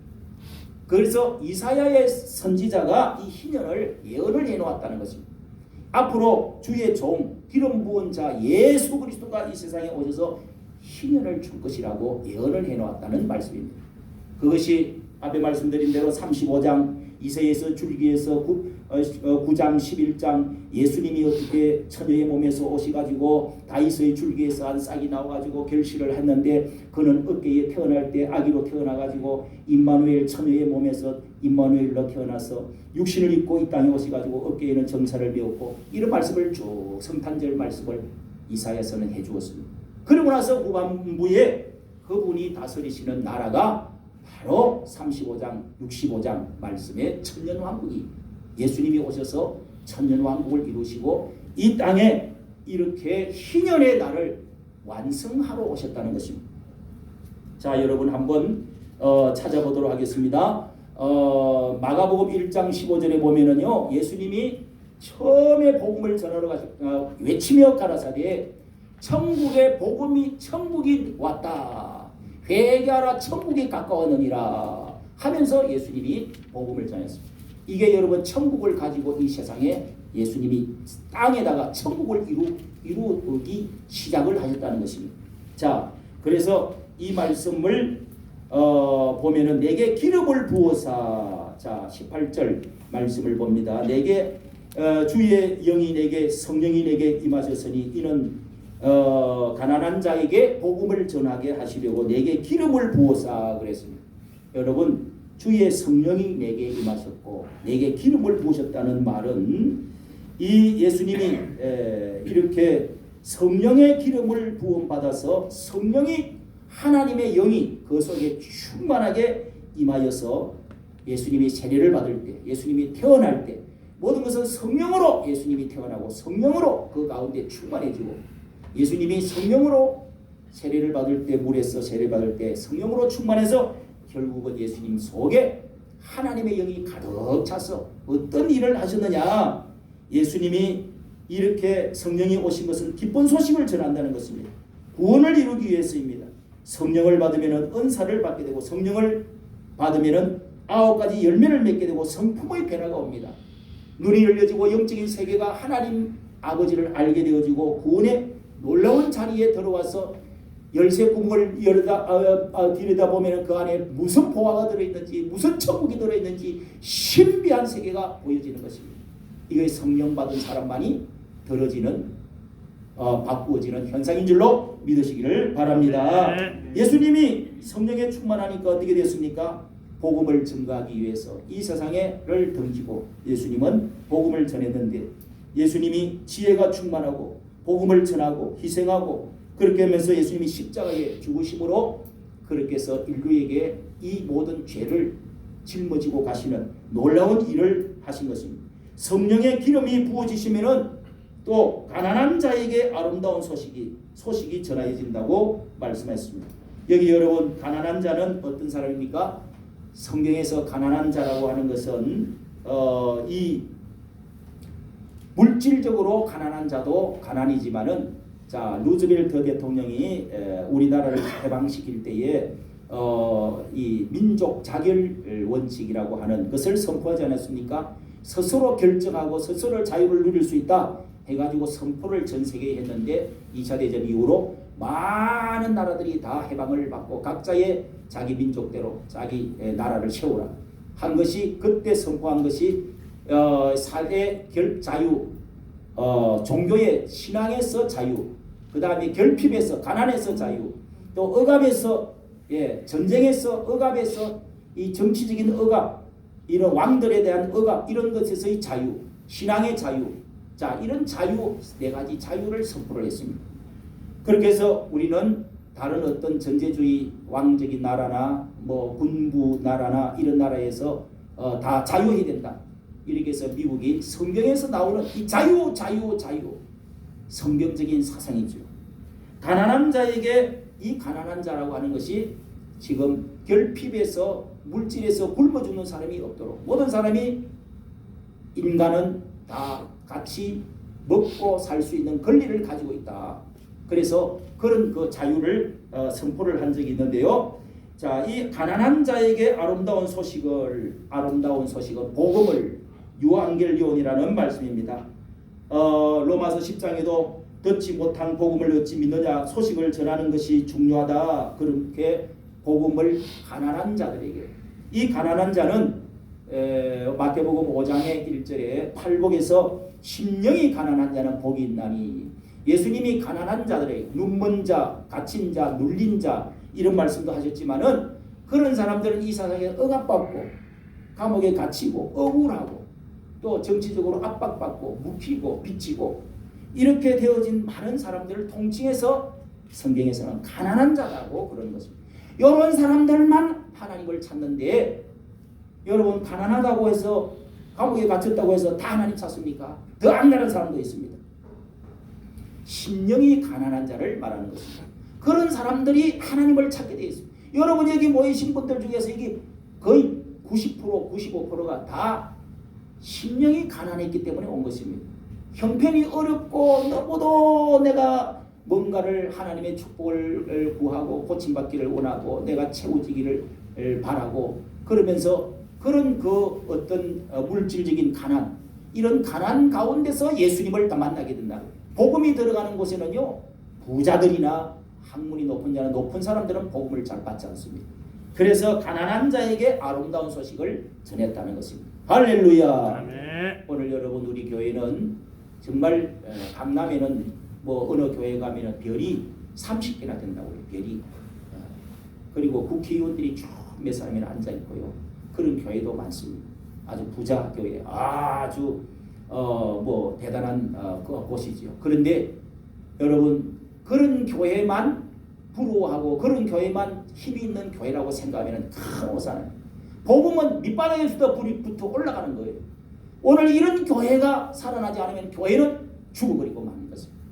그래서 이사야의 선지자가 이 희년을 예언을 해놓았다는 것입니다. 앞으로 주의 종 기름 부은 자 예수 그리스도가 이 세상에 오셔서 희년을 줄 것이라고 예언을 해놓았다는 말씀입니다. 그것이 앞에 말씀드린 대로 35장 이사야서 줄기에서 9장 11장 예수님이 어떻게 처녀의 몸에서 오셔가지고 다윗의 줄기에서 한 싹이 나와가지고 결실을 했는데 그는 어깨에 태어날 때 아기로 태어나가지고 임마누엘 처녀의 몸에서 임마누엘로 태어나서 육신을 입고 이 땅에 오셔가지고 어깨에는 정사를 배웠고 이런 말씀을 쭉 성탄절 말씀을 이사야서는 해주었습니다. 그러고 나서 후반부에 그분이 다스리시는 나라가 바로 35장 65장 말씀의 천년왕국이 예수님이 오셔서 천년왕국을 이루시고 이 땅에 이렇게 희년의 날을 완성하러 오셨다는 것입니다. 자, 여러분 한번 찾아보도록 하겠습니다. 마가복음 1장 15절에 보면은요, 예수님이 처음에 복음을 전하러 외치며 가라사대 천국의 복음이 천국이 왔다. 회개하라 천국이 가까웠느니라 하면서 예수님이 복음을 전했습니다. 이게 여러분 천국을 가지고 이 세상에 예수님이 땅에다가 천국을 이루기 시작을 하셨다는 것입니다. 자, 그래서 이 말씀을 보면은 내게 기름을 부어사 자 18절 말씀을 봅니다. 내게 주의 영이 내게 성령이 내게 임하셨으니 이는 가난한 자에게 복음을 전하게 하시려고 내게 기름을 부어사 그랬습니다. 여러분 주의 성령이 내게 임하셨고 내게 기름을 부으셨다는 말은 이 예수님이 이렇게 성령의 기름을 부음받아서 성령이 하나님의 영이 그 속에 충만하게 임하여서 예수님이 세례를 받을 때 예수님이 태어날 때 모든 것은 성령으로 예수님이 태어나고 성령으로 그 가운데 충만해지고 예수님이 성령으로 세례를 받을 때 물에서 세례 받을 때 성령으로 충만해서 결국은 예수님 속에 하나님의 영이 가득 차서 어떤 일을 하셨느냐 예수님이 이렇게 성령이 오신 것은 기쁜 소식을 전한다는 것입니다. 구원을 이루기 위해서입니다. 성령을 받으면 은사를 받게 되고 성령을 받으면 9가지 열매를 맺게 되고 성품의 변화가 옵니다. 눈이 열려지고 영적인 세계가 하나님 아버지를 알게 되어지고 구원의 놀라운 자리에 들어와서 열쇠 구멍을 들여다보면 그 안에 무슨 보화가 들어있는지 무슨 천국이 들어있는지 신비한 세계가 보여지는 것입니다. 이게 성령 받은 사람만이 들어지는 바꾸어지는 현상인 줄로 믿으시기를 바랍니다. 예수님이 성령에 충만하니까 어떻게 됐습니까? 복음을 증거하기 위해서 이 세상에를 등지고 예수님은 복음을 전했는데 예수님이 지혜가 충만하고 복음을 전하고 희생하고 그렇게 하면서 예수님이 십자가에 죽으심으로 그렇게 해서 인류에게 이 모든 죄를 짊어지고 가시는 놀라운 일을 하신 것입니다. 성령의 기름이 부어지시면은 또 가난한 자에게 아름다운 소식이 전해진다고 말씀했습니다. 여기 여러분 가난한 자는 어떤 사람입니까? 성경에서 가난한 자라고 하는 것은 이 물질적으로 가난한 자도 가난이지만은 자 루즈벨트 대통령이 우리나라를 해방시킬 때에 이 민족 자결 원칙이라고 하는 것을 선포하지 않았습니까? 스스로 결정하고 스스로 자유를 누릴 수 있다 해가지고 선포를 전 세계에 했는데 2차 대전 이후로 많은 나라들이 다 해방을 받고 각자의 자기 민족대로 자기 나라를 세우라 한 것이 그때 선포한 것이 사대 자유 종교의 신앙에서 자유 그 다음에 결핍에서 가난에서 자유 또 억압에서 전쟁에서 억압에서 이 정치적인 억압 이런 왕들에 대한 억압 이런 것에서의 자유 신앙의 자유 자 이런 자유 4가지 자유를 선포를 했습니다. 그렇게 해서 우리는 다른 어떤 전제주의 왕적인 나라나 뭐 군부 나라나 이런 나라에서 다 자유해야 된다. 이렇게 해서 미국이 성경에서 나오는 이 자유 성경적인 사상이죠. 가난한 자에게 이 가난한 자라고 하는 것이 지금 결핍에서 물질에서 굶어 죽는 사람이 없도록 모든 사람이 인간은 다 같이 먹고 살 수 있는 권리를 가지고 있다. 그래서 그런 그 자유를 선포를 한 적이 있는데요. 자, 이 가난한 자에게 아름다운 소식은 복음을 유앙겔리온이라는 말씀입니다. 로마서 10장에도 듣지 못한 복음을 어찌 믿느냐 소식을 전하는 것이 중요하다. 그렇게 복음을 가난한 자들에게 이 가난한 자는 마태복음 5장의 1절에 팔복에서 심령이 가난한 자는 복이 있나니 예수님이 가난한 자들에게 눈먼 자, 갇힌 자, 눌린 자 이런 말씀도 하셨지만은 그런 사람들은 이 세상에 억압받고 감옥에 갇히고 억울하고 또 정치적으로 압박받고 묵히고 빚지고 이렇게 되어진 많은 사람들을 통칭해서 성경에서는 가난한 자라고 그런 것입니다. 이런 사람들만 하나님을 찾는데 여러분 가난하다고 해서 감옥에 갇혔다고 해서 다 하나님 찾습니까? 더 안 가는 사람도 있습니다. 심령이 가난한 자를 말하는 것입니다. 그런 사람들이 하나님을 찾게 되어 있습니다. 여러분 여기 모이신 분들 중에서 이게 거의 90% 95%가 다 심령이 가난했기 때문에 온 것입니다. 형편이 어렵고 너무도 내가 뭔가를 하나님의 축복을 구하고 고침받기를 원하고 내가 채워지기를 바라고 그러면서 그런 그 어떤 물질적인 가난 이런 가난 가운데서 예수님을 만나게 된다. 복음이 들어가는 곳에는요 부자들이나 학문이 높은 자나 높은 사람들은 복음을 잘 받지 않습니다. 그래서 가난한 자에게 아름다운 소식을 전했다는 것입니다. 할렐루야. 아멘. 오늘 여러분 우리 교회는 정말 강남에는 뭐 어느 교회 가면은 별이 30개나 된다고 해요. 별이. 그리고 국회의원들이 쭉 몇 사람이나 앉아 있고요. 그런 교회도 많습니다. 아주 부자 교회, 아주 뭐 대단한 곳이지요. 그런데 여러분 그런 교회만 부러워하고 그런 교회만 힘이 있는 교회라고 생각하면 큰 오산은 복음은 밑바닥에서부터 불이 붙어 올라가는 거예요. 오늘 이런 교회가 살아나지 않으면 교회는 죽어버리고 마는 것입니다.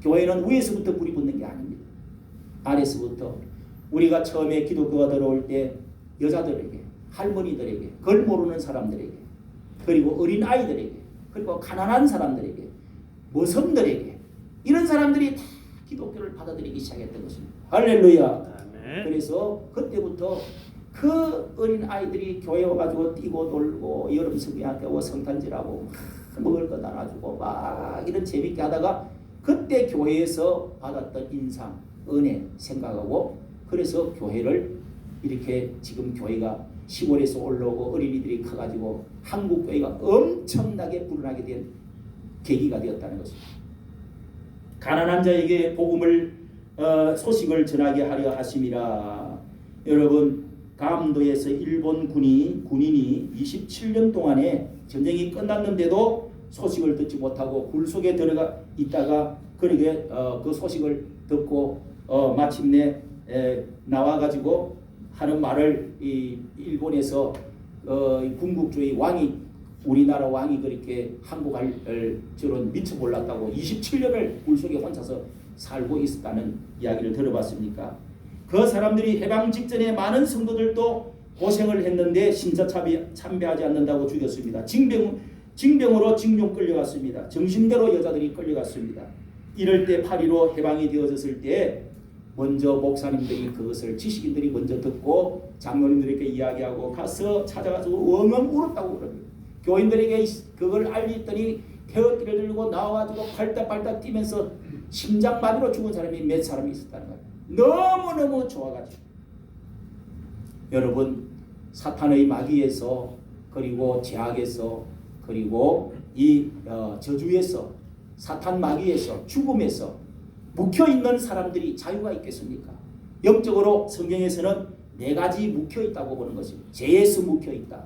교회는 위에서부터 불이 붙는 게 아닙니다. 아래서부터 우리가 처음에 기독교가 들어올 때 여자들에게, 할머니들에게, 걸 모르는 사람들에게, 그리고 어린 아이들에게, 그리고 가난한 사람들에게, 머슴들에게 이런 사람들이 다 기독교를 받아들이기 시작했던 것입니다. 할렐루야. 아멘. 그래서 그때부터 그 어린 아이들이 교회 와가지고 뛰고 놀고 여름 성경학교 성탄절하고 먹을 거 나눠주고 막 이런 재밌게 하다가 그때 교회에서 받았던 인상, 은혜 생각하고 그래서 교회를 이렇게 지금 교회가 시골에서 올라오고 어린이들이 커가지고 한국 교회가 엄청나게 불어나게 된 계기가 되었다는 것입니다. 가난한 자에게 복음을 소식을 전하게 하려 하심이라. 여러분 감도에서 일본 군인이 27년 동안에 전쟁이 끝났는데도 소식을 듣지 못하고 굴 속에 들어가 있다가 그러게 그 소식을 듣고 마침내 나와가지고 하는 말을 이 일본에서 군국주의 왕이 우리나라 왕이 그렇게 항복할 줄은 미처 몰랐다고 27년을 물속에 혼자서 살고 있었다는 이야기를 들어봤습니까? 그 사람들이 해방 직전에 많은 성도들도 고생을 했는데 심사 참배하지 않는다고 죽였습니다. 징병으로 징용 끌려갔습니다. 정신대로 여자들이 끌려갔습니다. 이럴 때 8.15 해방이 되어졌을 때 먼저 목사님들이 그것을 지식인들이 먼저 듣고 장로님들에게 이야기하고 가서 찾아가서 엉엉 울었다고 그럽니다. 교인들에게 그걸 알렸더니 태극기를 들고 나와가지고 발딱발딱 뛰면서 심장마비로 죽은 사람이 몇 사람이 있었다는 거예요. 너무너무 좋아가지고 여러분 사탄의 마귀에서 그리고 죄악에서 그리고 이 저주에서 사탄 마귀에서 죽음에서 묵혀있는 사람들이 자유가 있겠습니까? 영적으로 성경에서는 4가지 묵혀있다고 보는 것입니다. 죄에서 묵혀있다.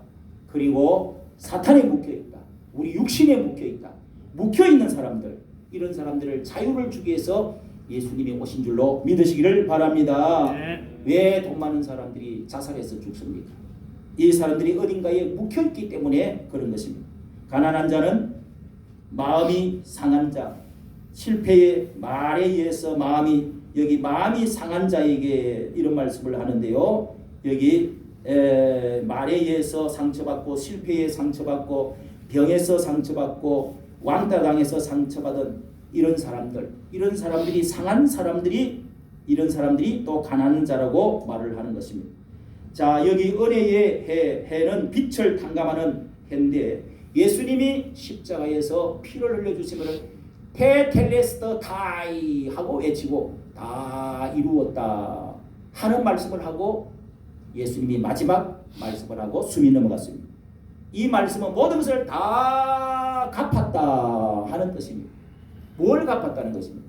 그리고 사탄에 묵혀있다. 우리 육신에 묵혀있다. 묵혀있는 사람들, 이런 사람들을 자유를 주기 위해서 예수님이 오신 줄로 믿으시기를 바랍니다. 네. 왜 돈 많은 사람들이 자살해서 죽습니까? 이 사람들이 어딘가에 묵혀있기 때문에 그런 것입니다. 가난한 자는 마음이 상한 자, 실패의 말에 의해서 마음이 상한 자에게 이런 말씀을 하는데요. 여기 말에 의해서 상처받고 실패에 상처받고 병에서 상처받고 왕따당해서 상처받은 이런 사람들이 상한 사람들이 이런 사람들이 또 가난한 자라고 말을 하는 것입니다. 자, 여기 은혜의 해는 빛을 탕감하는 해인데 예수님이 십자가에서 피를 흘려주시면 테텔레스터 다이 하고 외치고 다 이루었다 하는 말씀을 하고 예수님이 마지막 말씀을 하고 숨이 넘어갔습니다. 이 말씀은 모든 것을 다 갚았다 하는 뜻입니다. 뭘 갚았다는 것입니다?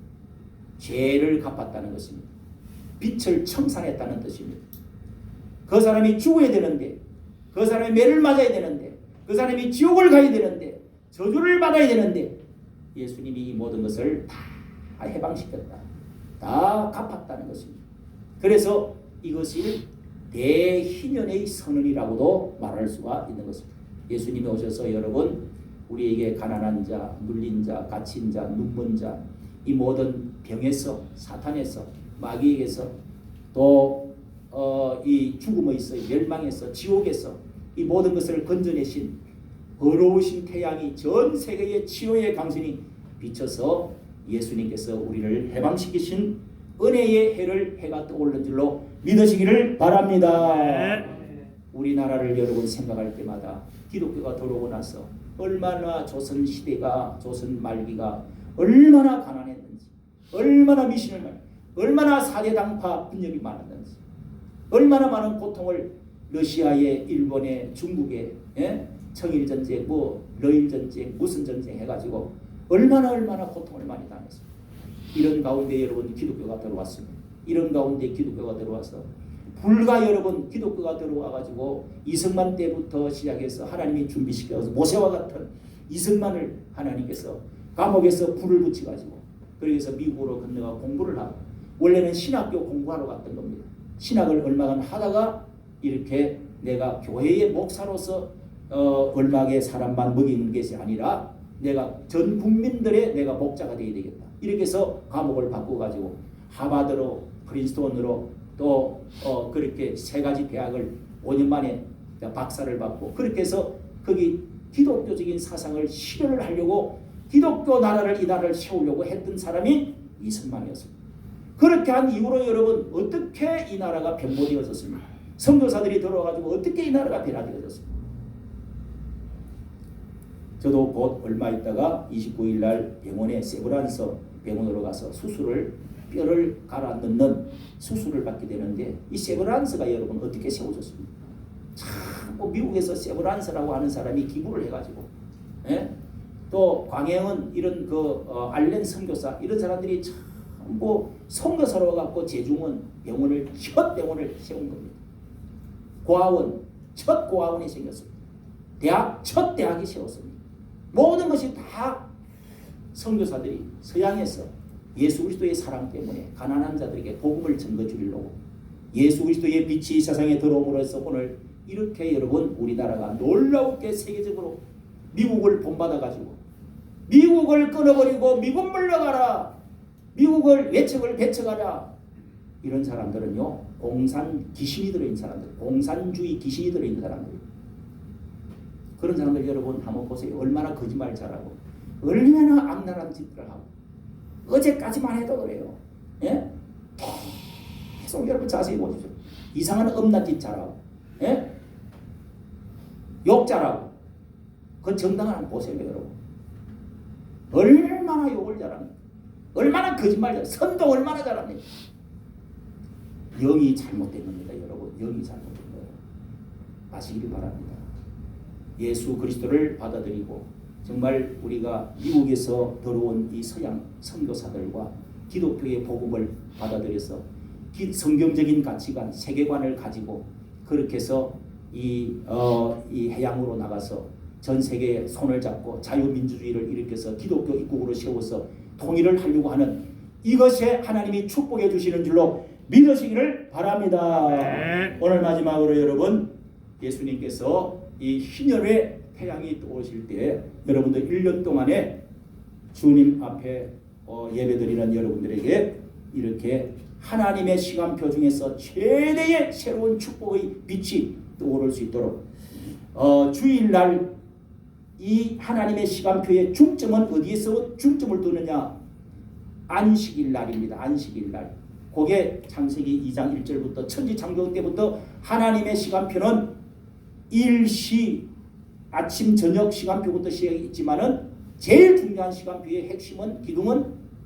죄를 갚았다는 것입니다. 빛을 청산했다는 뜻입니다. 그 사람이 죽어야 되는데, 그 사람이 매를 맞아야 되는데, 그 사람이 지옥을 가야 되는데, 저주를 받아야 되는데 예수님이 이 모든 것을 다 해방시켰다. 다 갚았다는 것입니다. 그래서 이것이 대희년의 선언이라고도 말할 수가 있는 것입니다. 예수님이 오셔서 여러분 우리에게 가난한 자, 눌린 자, 갇힌 자, 눈먼 자, 이 모든 병에서 사탄에서 마귀에게서 또 이 죽음에서 멸망에서 지옥에서 이 모든 것을 건져내신 어려우신 태양이 전 세계의 치유의 강신이 비쳐서 예수님께서 우리를 해방시키신 은혜의 해가 떠오르는 줄로 믿으시기를 바랍니다. 네. 우리나라를 여러분 생각할 때마다 기독교가 들어오고 나서 얼마나 조선 시대가 조선 말기가 얼마나 가난했는지, 얼마나 미신을 많이, 얼마나 사대당파 분열이 많았는지, 얼마나 많은 고통을 러시아에, 일본에, 중국에 청일전쟁, 러일전쟁, 무슨 전쟁 해가지고 얼마나 고통을 많이 당했습니다. 이런 가운데 여러분 기독교가 들어왔습니다. 이런 가운데 기독교가 들어와서 불과 여러분 기독교가 들어와가지고 이승만 때부터 시작해서 하나님이 준비시켜서 모세와 같은 이승만을 하나님께서 감옥에서 불을 붙여가지고 그래서 미국으로 건너가 공부를 하고 원래는 신학교 공부하러 갔던 겁니다. 신학을 얼마간 하다가 이렇게 내가 교회의 목사로서 얼마게 사람만 먹이는 것이 아니라 내가 전 국민들의 내가 목자가 되어야 되겠다. 이렇게 해서 과목을 바꿔가지고 하버드로 프린스톤으로 또 그렇게 세 가지 대학을 5년 만에 박사를 받고 그렇게 해서 거기 기독교적인 사상을 실현을 하려고 기독교 나라를 이 나라를 세우려고 했던 사람이 이승만이었습니다. 그렇게 한 이후로 여러분 어떻게 이 나라가 변모되어졌습니까? 선교사들이 들어와가지고 어떻게 이 나라가 변화되어졌습니까? 저도 곧 얼마 있다가 29일 날 병원에 세브란스 병원으로 가서 뼈를 갈아 넣는 수술을 받게 되는데 이 세브란스가 여러분 어떻게 세워졌습니까? 참 미국에서 세브란스라고 하는 사람이 기부를 해가지고 또 광해은 이런 알렌 선교사 이런 사람들이 참 선교사로 갖고 제중원 병원을 첫 병원을 세운 겁니다. 고아원 첫 고아원이 생겼습니다. 대학 첫 대학이 세웠습니다. 모든 것이 다 선교사들이 서양에서 예수 그리스도의 사랑 때문에 가난한 자들에게 복음을 전거 주려고 예수 그리스도의 빛이 세상에 들어옴으로써 오늘 이렇게 여러분 우리나라가 놀라우게 세계적으로 미국을 본받아가지고 미국을 끊어버리고 미국 물러가라 미국을 외척을 배척하라 이런 사람들은요 공산 귀신이 들어있는 사람들 공산주의 귀신이 들어있는 사람들 그런 사람들 여러분 한번 보세요. 얼마나 거짓말 잘하고 얼마나 악랄한 짓들을 하고 어제까지만 해도 그래요. 예? 계속 여러분 자세히 보십시오. 이상한 엄난 짓 잘하고 욕 잘하고 그 정당을 한번 보세요. 여러분 얼마나 욕을 잘합니까? 얼마나 거짓말 잘합니까? 선동 얼마나 잘합니까? 영이 잘못된 겁니다. 여러분 영이 잘못된 거예요. 아시길 바랍니다. 예수 그리스도를 받아들이고 정말 우리가 미국에서 들어온 이 서양 선교사들과 기독교의 복음을 받아들여서 성경적인 가치관, 세계관을 가지고 그렇게 해서 이 해양으로 나가서 전 세계에 손을 잡고 자유민주주의를 일으켜서 기독교 입국으로 세워서 통일을 하려고 하는 이것에 하나님이 축복해 주시는 줄로 믿으시기를 바랍니다. 네. 오늘 마지막으로 여러분 예수님께서 이 희년의 태양이 떠오르실 때 여러분들 1년 동안에 주님 앞에 예배드리는 여러분들에게 이렇게 하나님의 시간표 중에서 최대의 새로운 축복의 빛이 떠오를 수 있도록 주일날 이 하나님의 시간표의 중점은 어디에서 중점을 두느냐? 안식일 날입니다. 안식일 날. 그게 창세기 2장 1절부터 천지창조 때부터 하나님의 시간표는 일시 아침 저녁 시간표부터 시작했지만은 제일 중요한 시간표의 핵심은 기둥은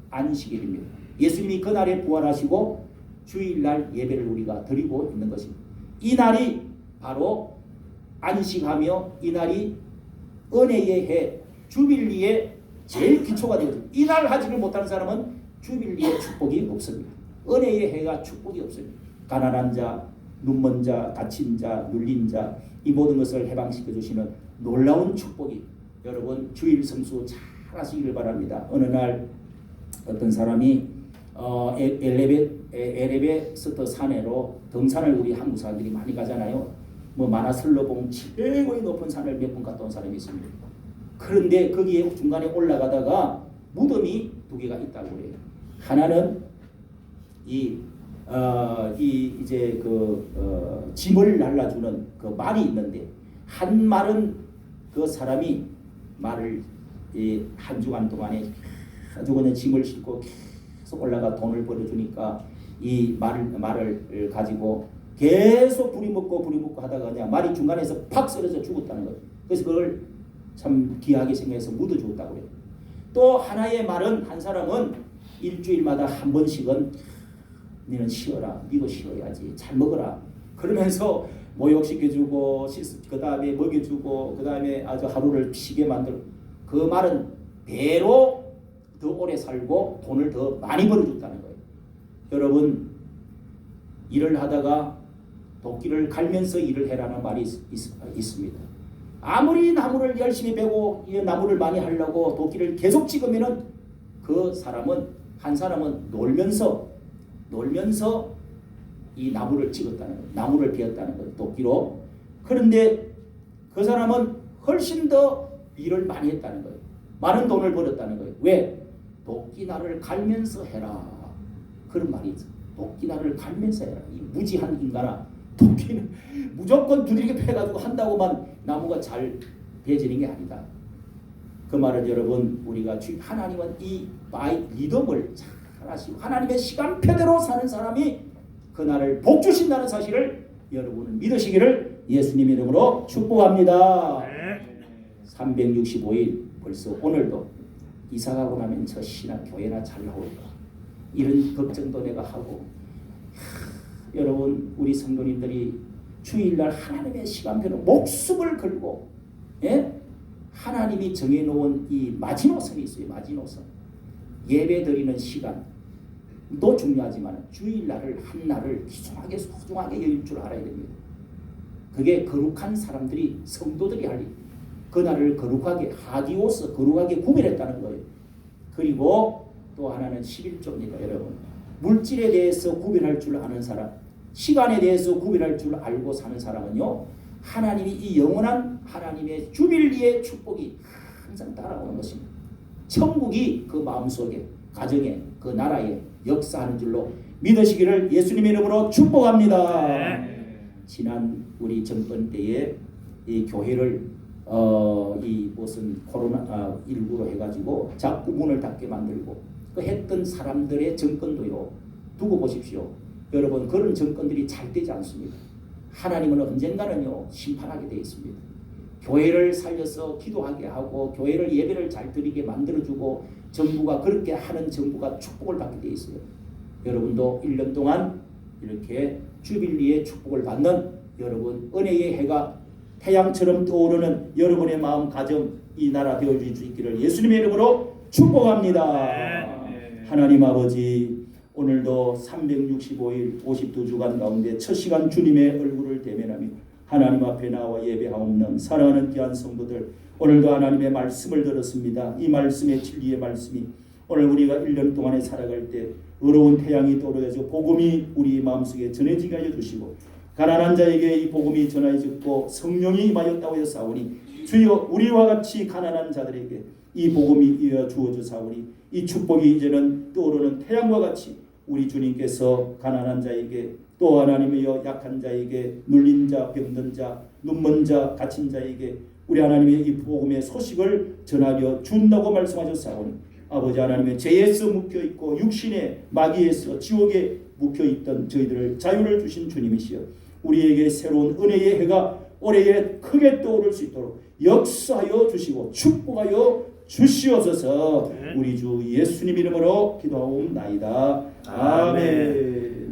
안식일입니다. 예수님이 그날에 부활하시고 주일날 예배를 우리가 드리고 있는 것입니다. 이 날이 바로 안식하며 이 날이 은혜의 해 주빌리의 제일 기초가 되거든요. 이 날 하지를 못하는 사람은 주빌리의 축복이 없습니다. 은혜의 해가 축복이 없습니다. 가난한 자, 눈먼 자, 다친 자, 눌린 자 이 모든 것을 해방시켜 주시는 놀라운 축복이 여러분 주일 성수 잘 하시기를 바랍니다. 어느 날 어떤 사람이 에레베스터 산에로 등산을 우리 한국 사람들이 많이 가잖아요. 뭐 마나슬로봉 최고의 높은 산을 몇 번 갔다 온 사람이 있습니다. 그런데 거기에 중간에 올라가다가 무덤이 두 개가 있다고 그래요. 하나는 짐을 날라주는 그 말이 있는데 한 말은 그 사람이 말을 한 주간 동안에 아주 그냥 짐을 싣고 계속 올라가 돈을 벌어주니까 이 말을 가지고 계속 부리먹고 하다가 그냥 말이 중간에서 팍 쓰러져 죽었다는 거예요. 그래서 그걸 참 귀하게 생각해서 묻어 주었다고 해요. 또 하나의 말은 한 사람은 일주일마다 한 번씩은 너는 쉬어라. 니도 쉬어야지. 잘 먹어라. 그러면서 모욕시켜주고 그 다음에 먹여주고 그 다음에 아주 하루를 쉬게 만들고 그 말은 배로 더 오래 살고 돈을 더 많이 벌어줬다는 거예요. 여러분 일을 하다가 도끼를 갈면서 일을 해라는 말이 있습니다. 아무리 나무를 열심히 베고 이 나무를 많이 하려고 도끼를 계속 찍으면은 그 사람은 한 사람은 놀면서 이 나무를 찍었다는 거예요. 나무를 베었다는 거예요. 도끼로. 그런데 그 사람은 훨씬 더 일을 많이 했다는 거예요. 많은 돈을 벌었다는 거예요. 왜? 도끼날을 갈면서 해라. 그런 말이 있어요. 도끼날을 갈면서 해라. 이 무지한 인간아. 도끼는 무조건 두들겨 패가지고 한다고만 나무가 잘 베어지는 게 아니다. 그 말은 여러분 우리가 하나님은 이 리듬을 잘 하시고 하나님의 시간표대로 사는 사람이 그날을 복 주신다는 사실을 여러분은 믿으시기를 예수님 이름으로 축복합니다. 365일 벌써 오늘도 이사 가고 나면 저 시나 교회나 잘 나올까 이런 걱정도 내가 하고 여러분 우리 성도님들이 주일날 하나님의 시간표로 목숨을 걸고 하나님이 정해놓은 이 마지노선이 있어요. 마지노선 예배 드리는 시간도 중요하지만 주일날을 한 날을 귀중하게 소중하게 여길 줄 알아야 됩니다. 그게 거룩한 사람들이 성도들이 할 일. 그날을 거룩하게 하기오서 거룩하게 구별했다는 거예요. 그리고 또 하나는 11조입니다. 여러분 물질에 대해서 구별할 줄 아는 사람, 시간에 대해서 구별할 줄 알고 사는 사람은요 하나님이 이 영원한 하나님의 주빌리의 축복이 항상 따라오는 것입니다. 천국이 그 마음속에 가정에 그 나라에 역사하는 줄로 믿으시기를 예수님의 이름으로 축복합니다. 지난 우리 정권 때에 이 교회를 이 무슨 코로나19로 해가지고 자꾸 문을 닫게 만들고 그 했던 사람들의 정권도요 두고 보십시오. 여러분 그런 정권들이 잘 되지 않습니다. 하나님은 언젠가는요 심판하게 되어 있습니다. 교회를 살려서 기도하게 하고 교회를 예배를 잘 드리게 만들어주고 정부가 그렇게 하는 정부가 축복을 받게 되어 있어요. 여러분도 1년 동안 이렇게 주빌리의 축복을 받는 여러분 은혜의 해가 태양처럼 떠오르는 여러분의 마음 가정 이 나라 되어줄 수 있기를 예수님의 이름으로 축복합니다. 하나님 아버지 오늘도 365일 52주간 가운데 첫 시간 주님의 얼굴을 대면하며 하나님 앞에 나와 예배하옵는 사랑하는 귀한 성도들 오늘도 하나님의 말씀을 들었습니다. 이 말씀의 진리의 말씀이 오늘 우리가 1년 동안에 살아갈 때 의로운 태양이 떠오르어서 복음이 우리 마음속에 전해지게 하여 주시고 가난한 자에게 이 복음이 전하여졌고 성령이 임하였다고 하사오니 주여 우리와 같이 가난한 자들에게 이 복음이 이어 주어주사오니 이 축복이 이제는 떠오르는 태양과 같이 우리 주님께서 가난한 자에게 또 하나님이여 약한 자에게 눌린 자 병든 자 눈먼 자 갇힌 자에게 우리 하나님의 이 복음의 소식을 전하여 준다고 말씀하셨사오니 아버지 하나님의 죄에서 묶여있고 육신의 마귀에서 지옥에 묶여있던 저희들을 자유를 주신 주님이시여 우리에게 새로운 은혜의 해가 올해에 크게 떠오를 수 있도록 역사하여 주시고 축복하여 주시옵소서. 우리 주 예수님 이름으로 기도하옵나이다. 아멘.